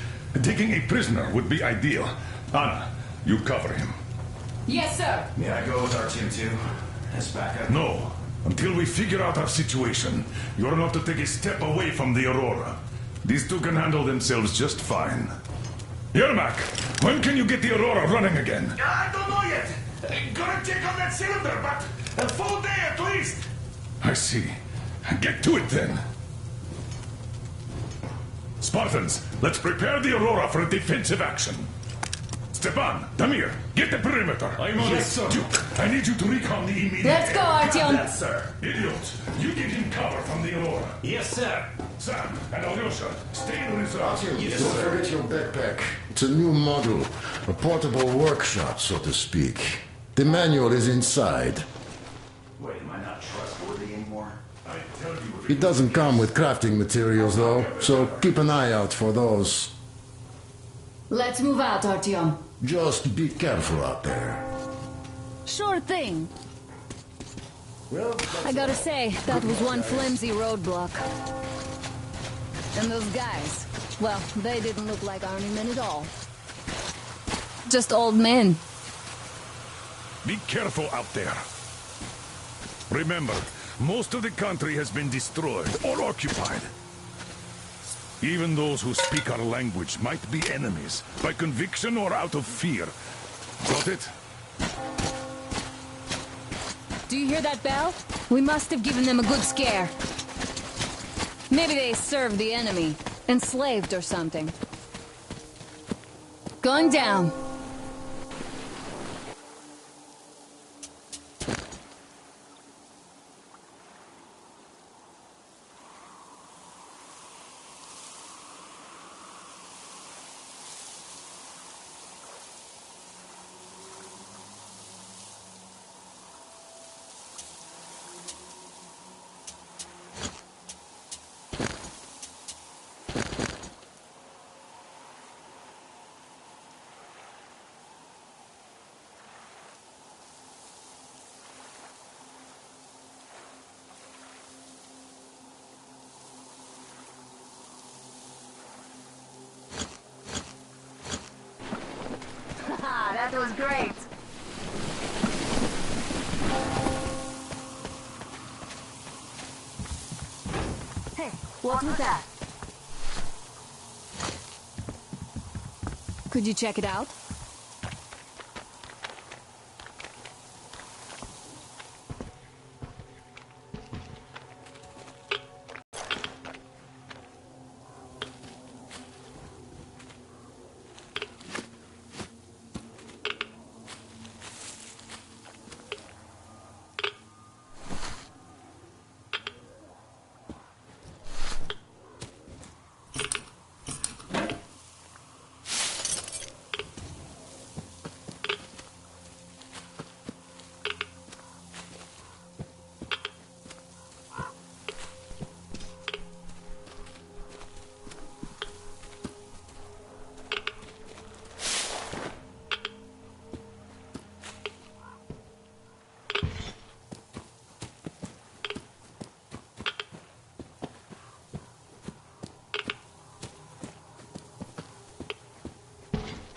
Taking a prisoner would be ideal. Anna, you cover him. Yes, sir. May I go with Artyom too? As backup? No. Until we figure out our situation, you're not to take a step away from the Aurora. These two can handle themselves just fine. Yermak, when can you get the Aurora running again? I don't know yet. Gonna check on that cylinder, but a full day at least. I see. Get to it then. Spartans, let's prepare the Aurora for a defensive action. Stepan, Damir, get the perimeter. I'm on it, sir. Duke, I need you to recon the immediate Let's go, area. Artyom. Yes, sir. Idiot, you give him cover from the Aurora. Yes, sir. Sam and Alyosha, stay in reserve. Yes, Don't sir. forget your backpack. It's a new model, a portable workshop, so to speak. The manual is inside. Wait, am I not trustworthy anymore? I tell you, It doesn't come with crafting materials, though, so keep an eye out for those. Let's move out, Artyom. Just be careful out there. Sure thing. Well, I gotta say, that was one flimsy roadblock. And those guys, well, they didn't look like army men at all. Just old men. be careful out there. Remember, most of the country has been destroyed or occupied. Even those who speak our language might be enemies, by conviction or out of fear. Got it? Do you hear that bell? We must have given them a good scare. Maybe they served the enemy, enslaved or something. Going down. That was great. Hey, what was that? Could you check it out?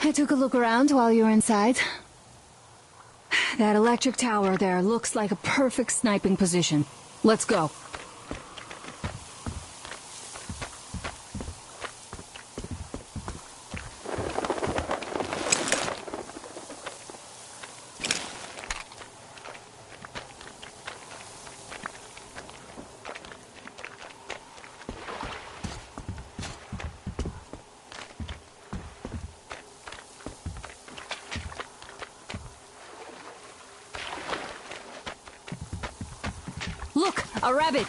I took a look around while you were inside. That electric tower there looks like a perfect sniping position. Let's go. Look, a rabbit!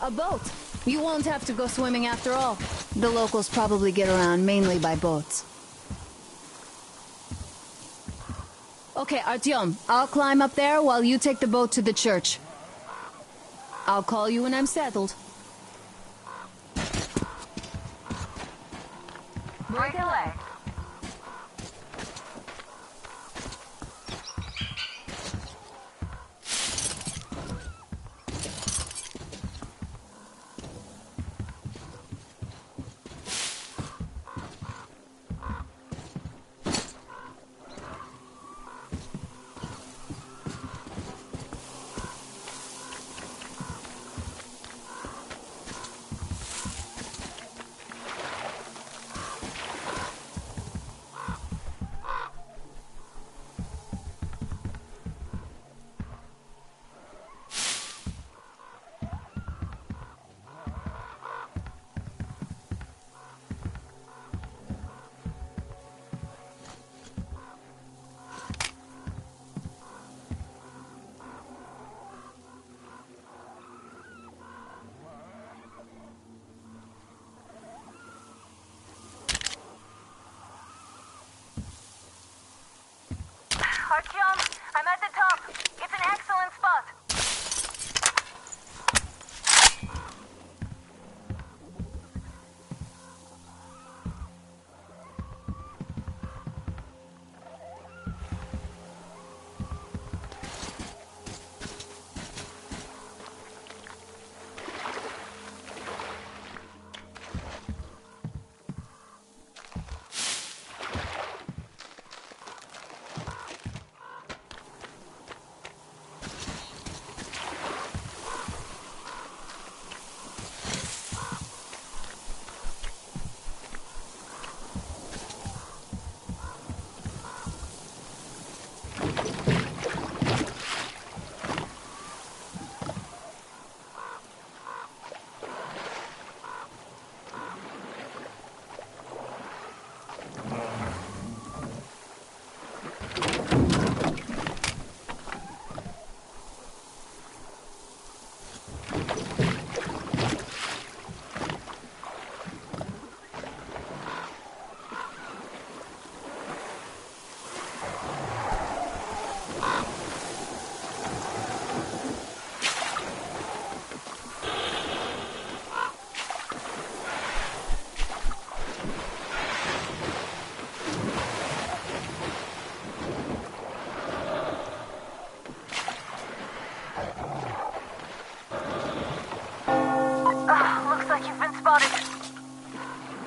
A boat. You won't have to go swimming after all. The locals probably get around mainly by boats. Okay, Artyom, I'll climb up there while you take the boat to the church. I'll call you when I'm settled. Break a leg. Artyom, I'm at the top. It's an excellent spot.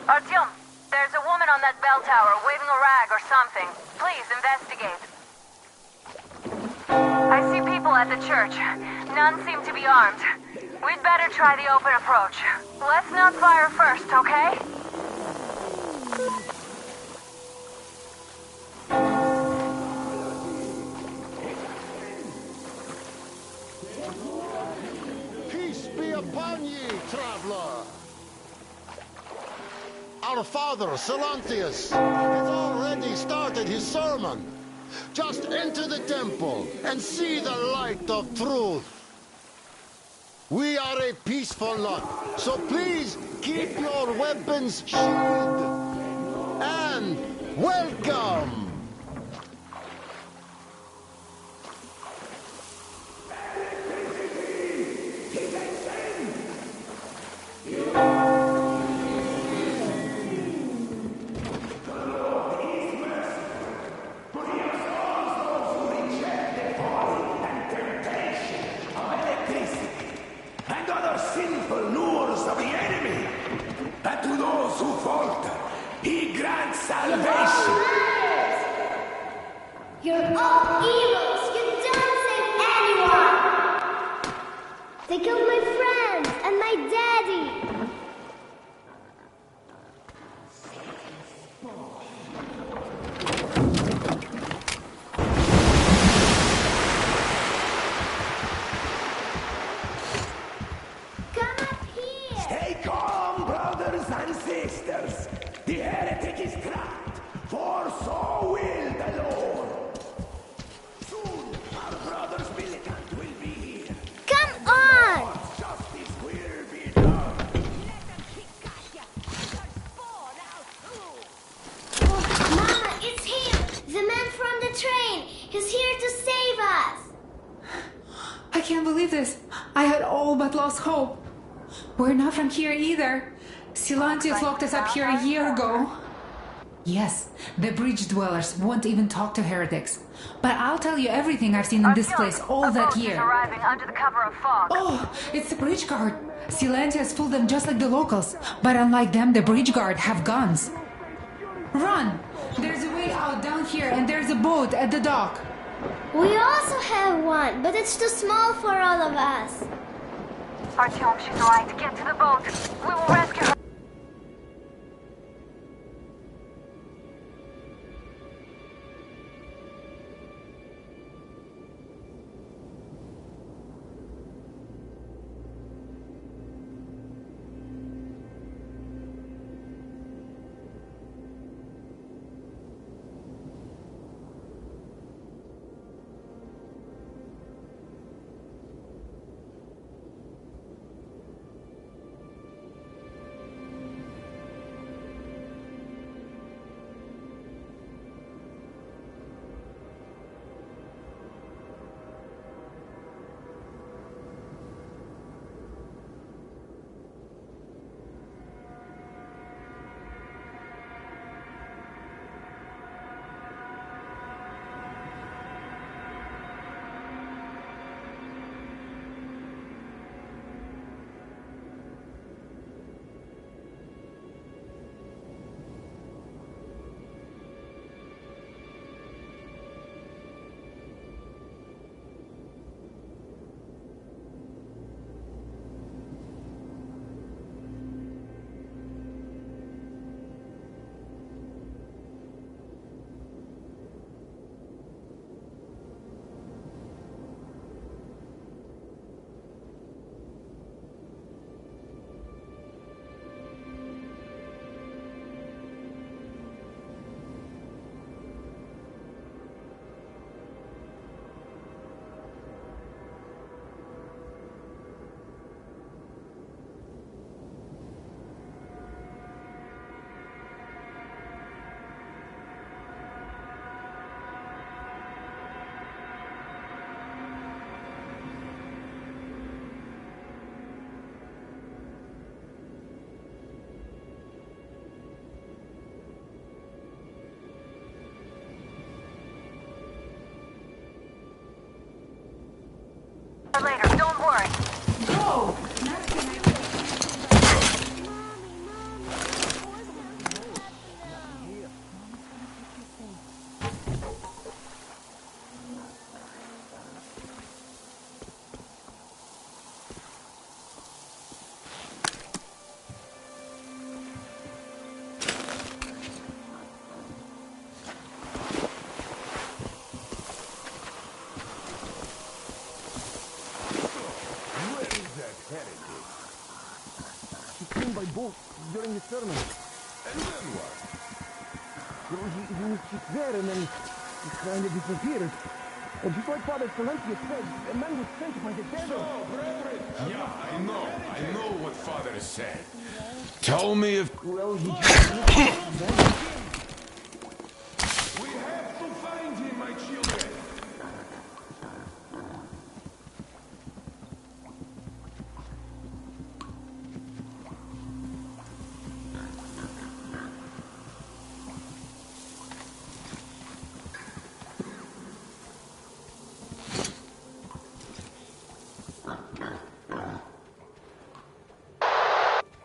Artyom, there's a woman on that bell tower waving a rag or something. Please investigate. I see people at the church. None seem to be armed. We'd better try the open approach. Let's not fire first, okay? Peace be upon ye, traveler. Our father, Silantius, has already started his sermon. Just enter the temple and see the light of truth. We are a peaceful lot, so please keep your weapons sheathed. And welcome! You're all evils! You don't save anyone! They killed my friends and my daddy! Come up here! Stay calm, brothers and sisters! The heretic is trapped, for so will the Lord! Soon, our brothers militant will be here. Come on! Justice will be done. Oh, Mama, it's him! The man from the train! He's here to save us! I can't believe this. I had all but lost hope. We're not from here either. Silantius locked us up here a year ago. Yes, the bridge dwellers won't even talk to heretics. But I'll tell you everything I've seen in this place all that year. Arriving under the cover of fog. Oh, it's the bridge guard. Silantius fooled them just like the locals. But unlike them, the bridge guard have guns. Run! There's a way out down here and there's a boat at the dock. We also have one, but it's too small for all of us. Artyom, she's right. Get to the boat. We will rescue her. Later, don't worry. Go! By boat during the sermon. And then what? He was there and then kind of disappeared. And just like Father Silencius said, a man was sent by the devil. Yeah, I know what Father said. Tell me if... Well, he just... We have to find him, my children!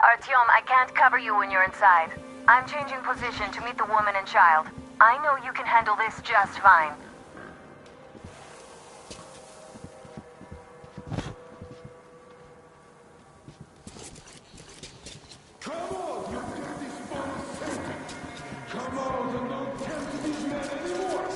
Artyom, I can't cover you when you're inside. I'm changing position to meet the woman and child. I know you can handle this just fine. Come on, you dirty spawn of Satan! Come out and don't tempt these men anymore!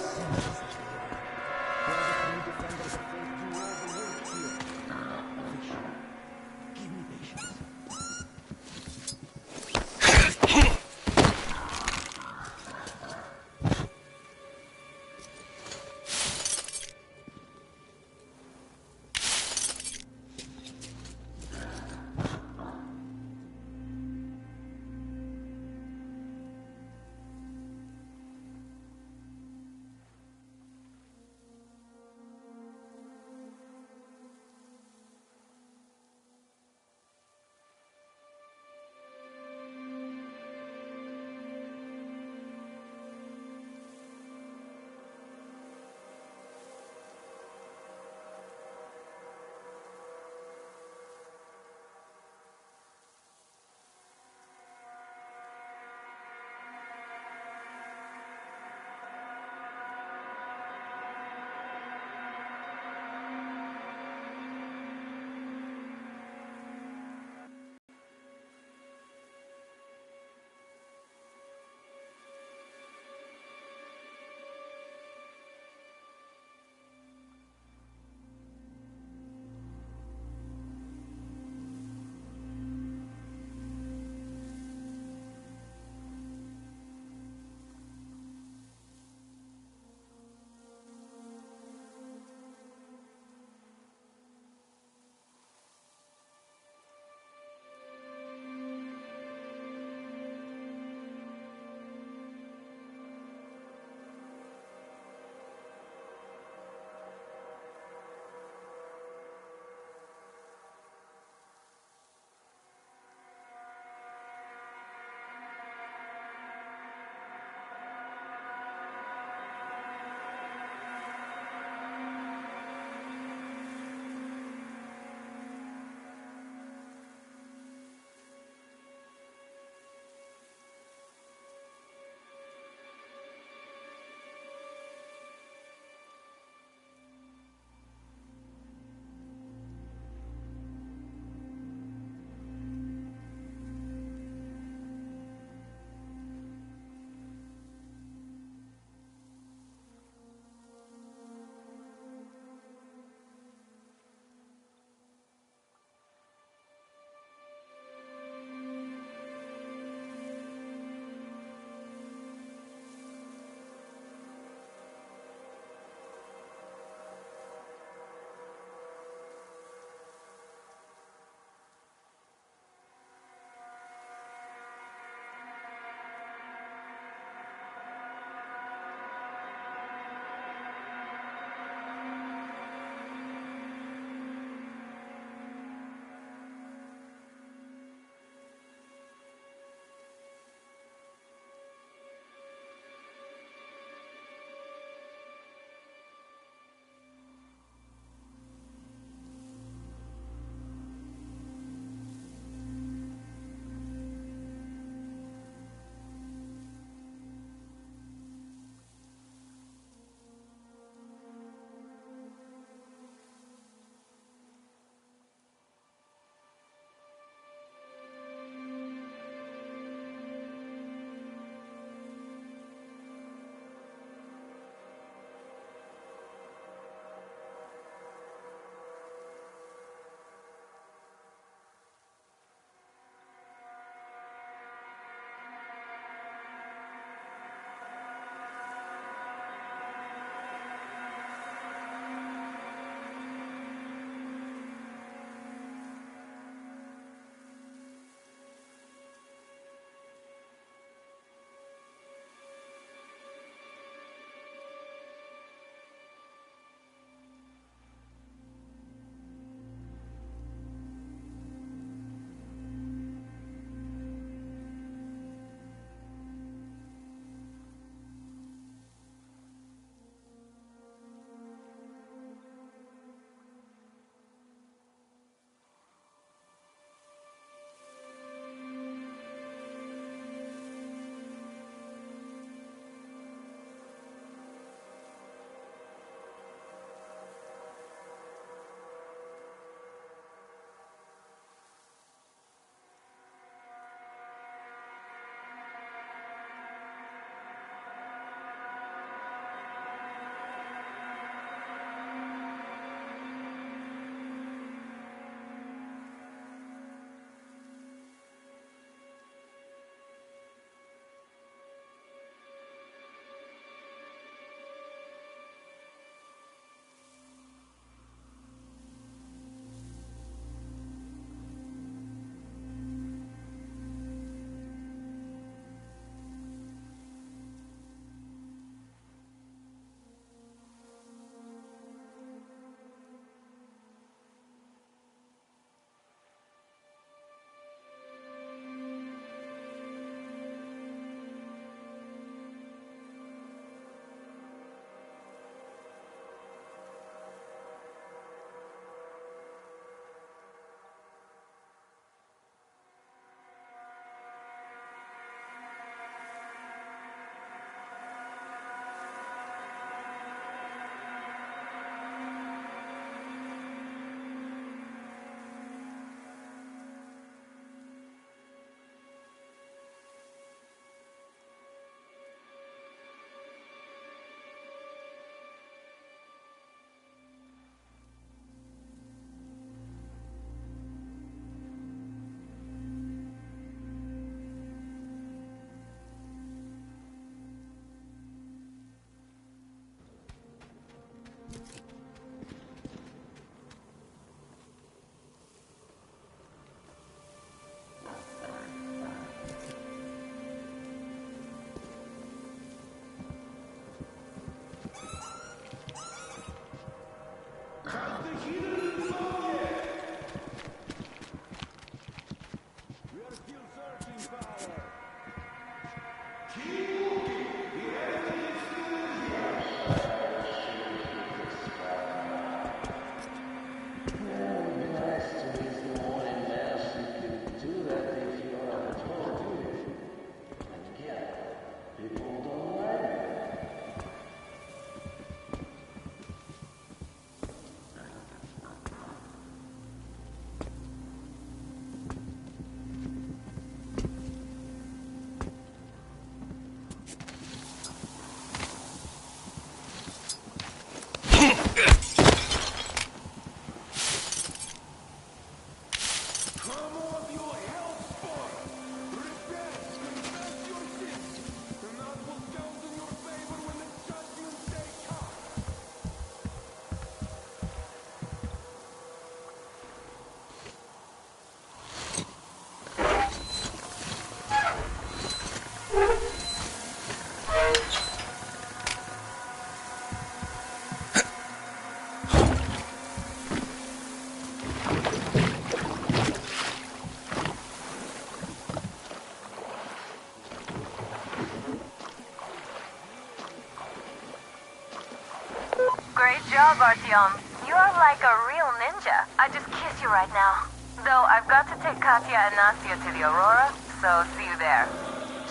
Great job, Artyom. You're like a real ninja. I just kiss you right now. Though I've got to take Katya and Nastya to the Aurora, so see you there.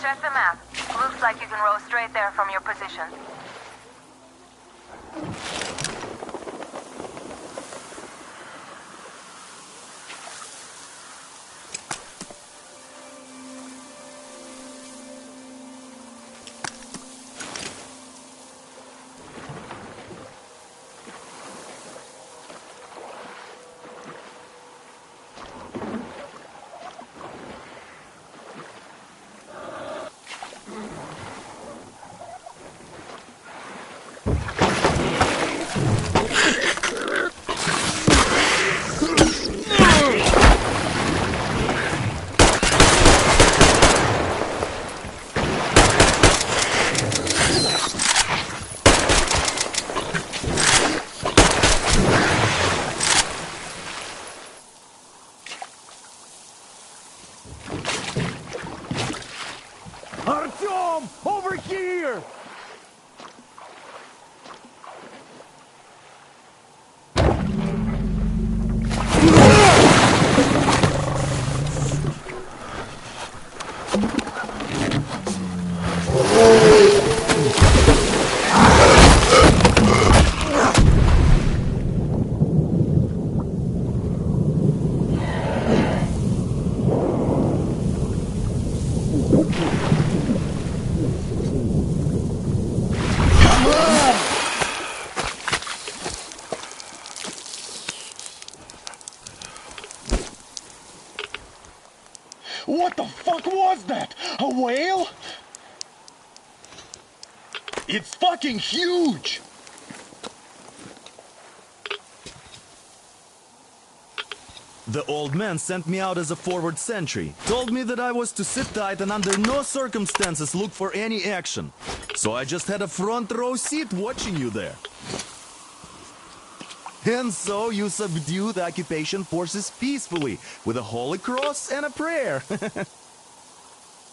Check the map. Looks like you can row straight there from your position. Artyom! Over here! What the fuck was that? A whale? It's fucking huge! The old man sent me out as a forward sentry. Told me that I was to sit tight and under no circumstances look for any action. So I just had a front row seat watching you there. And so you subdue the occupation forces peacefully, with a holy cross and a prayer.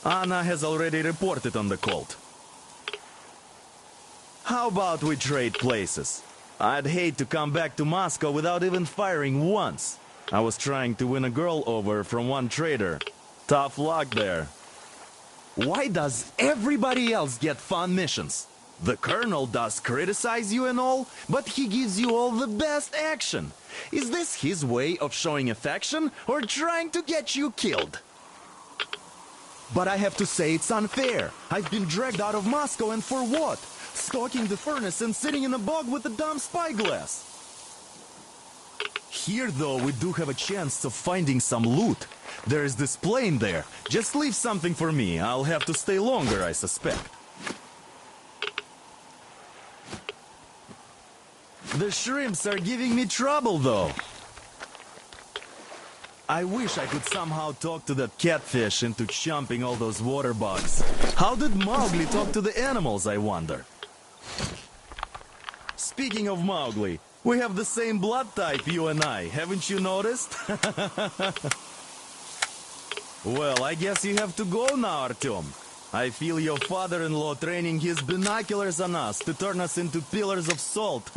Anna has already reported on the cult. How about we trade places? I'd hate to come back to Moscow without even firing once. I was trying to win a girl over from one trader. Tough luck there. Why does everybody else get fun missions? The Colonel does criticize you and all, but he gives you all the best action. Is this his way of showing affection, or trying to get you killed? But I have to say it's unfair. I've been dragged out of Moscow, and for what? Stalking the furnace and sitting in a bog with a dumb spyglass. Here, though, we do have a chance of finding some loot. There is this plane there. Just leave something for me. I'll have to stay longer, I suspect. The shrimps are giving me trouble, though. I wish I could somehow talk to that catfish into chomping all those water bugs. How did Mowgli talk to the animals, I wonder? Speaking of Mowgli, we have the same blood type, you and I. Haven't you noticed? Well, I guess you have to go now, Artyom. I feel your father-in-law training his binoculars on us to turn us into pillars of salt.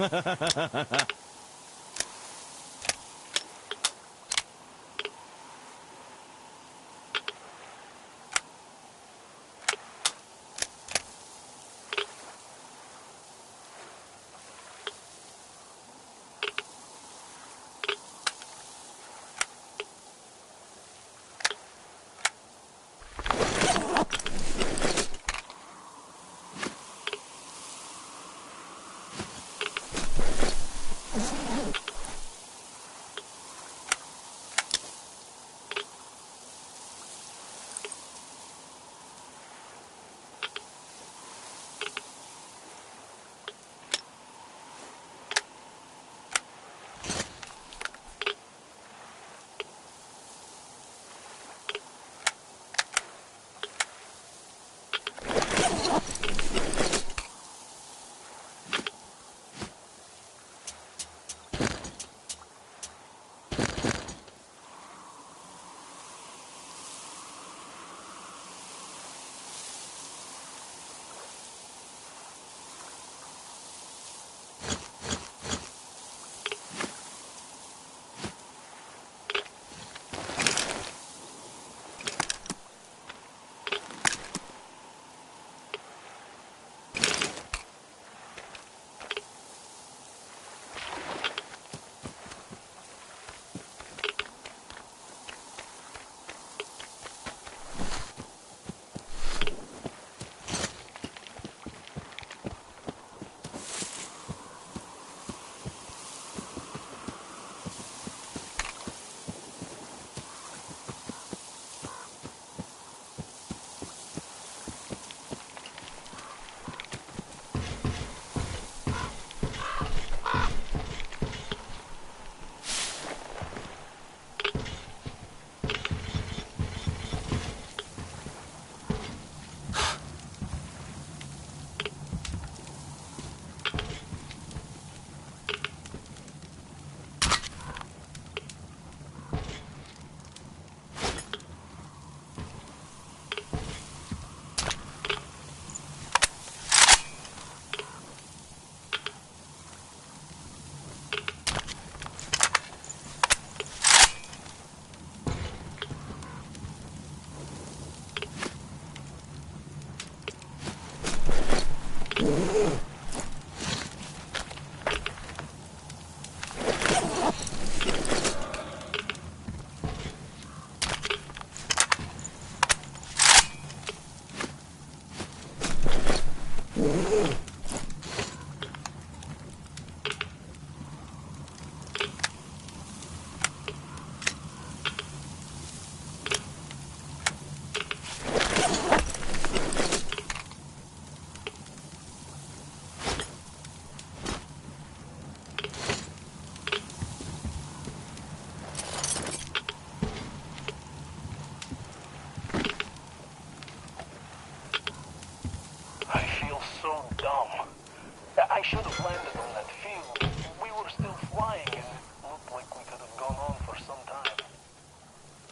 could have landed on that field. We were still flying, and it looked like we could have gone on for some time.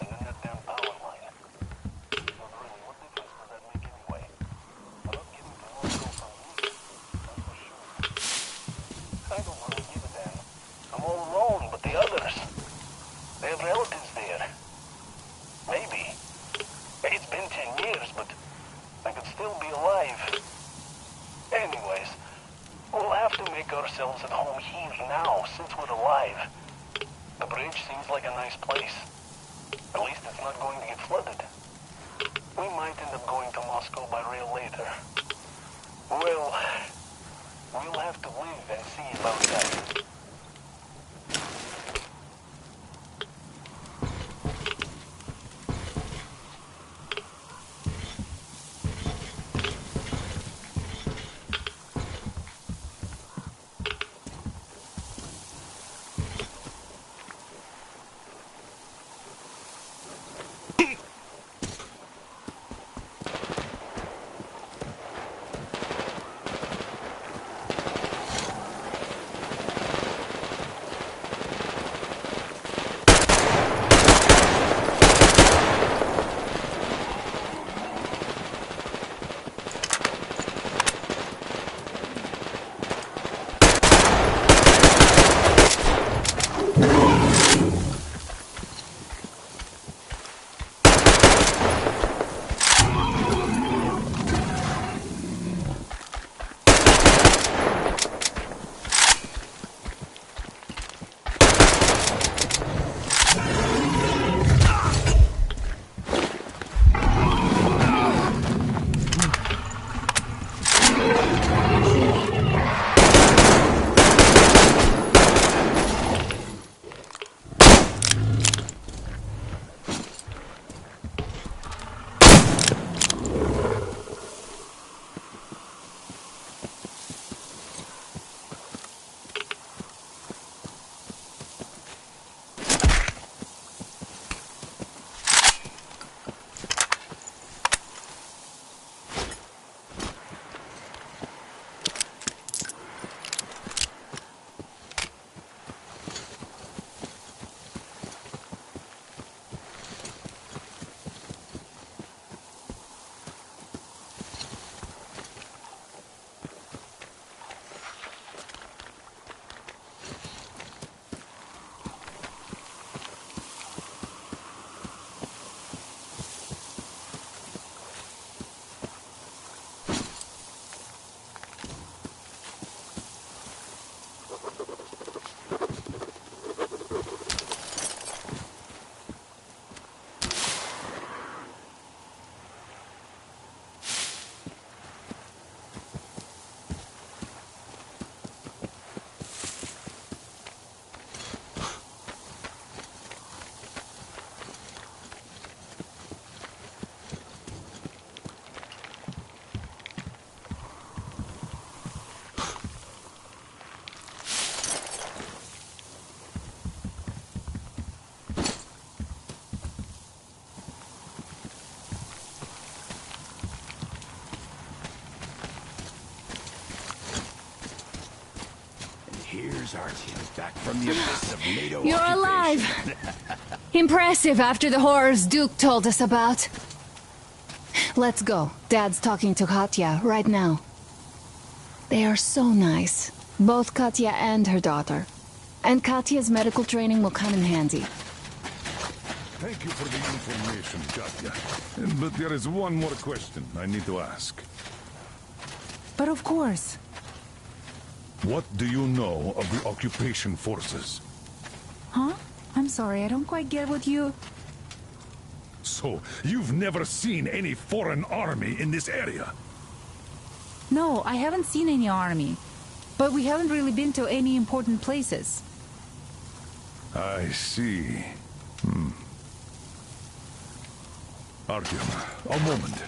And then that damn power line. But really, what difference does that make anyway? I'm not getting to Moscow from here, that's for sure. I don't really give a damn. I'm all alone, but the others, they have relatives there. Maybe. It's been 10 years, but I could still be alive. Anyways, we'll have to make ourselves at home here now, since we're alive. The bridge seems like a nice place. At least it's not going to get flooded. We might end up going to Moscow by rail later. Well, we'll have to live and see about that. Here's Artyom back from the abyss of NATO You're occupation. alive! Impressive after the horrors Duke told us about. Let's go. Dad's talking to Katya right now. They are so nice. Both Katya and her daughter. And Katya's medical training will come in handy. Thank you for the information, Katya. But there is one more question I need to ask. But of course. What do you know of the occupation forces? Huh? I'm sorry, I don't quite get what you... So, you've never seen any foreign army in this area? No, I haven't seen any army. But we haven't really been to any important places. I see. Artyom, a moment.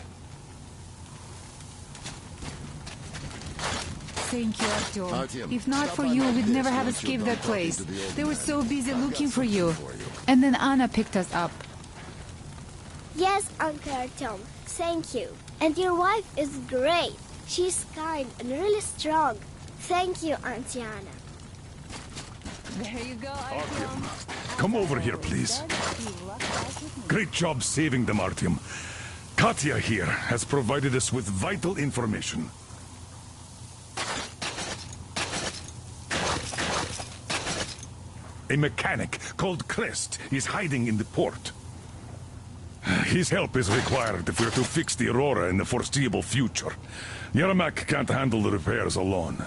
Thank you, Artyom. Artyom, If not stop for by you, my we'd place never have once you're escaped done that place. talking to the old They were man. so busy I've looking got for you. something for you. And then Anna picked us up. Yes, Uncle Artyom. Thank you. And your wife is great. She's kind and really strong. Thank you, Auntie Anna. There you go, Artyom. Come over here, please. Great job saving them, Artyom. Katya here has provided us with vital information. A mechanic called Crest is hiding in the port. His help is required if we're to fix the Aurora in the foreseeable future. Yermak can't handle the repairs alone.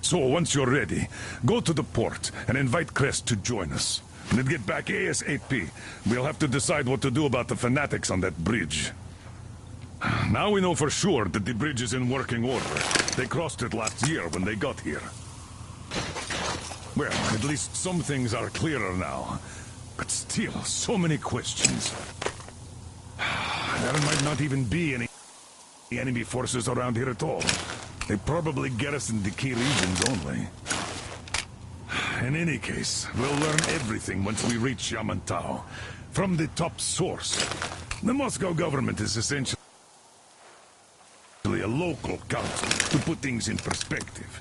So, once you're ready, go to the port and invite Crest to join us. And then get back ASAP. We'll have to decide what to do about the fanatics on that bridge. Now we know for sure that the bridge is in working order. They crossed it last year when they got here. Well, at least some things are clearer now. But still, so many questions. There might not even be any enemy forces around here at all. They probably garrison the key regions only. In any case, we'll learn everything once we reach Yamantau. From the top source. The Moscow government is essentially a local council, to put things in perspective.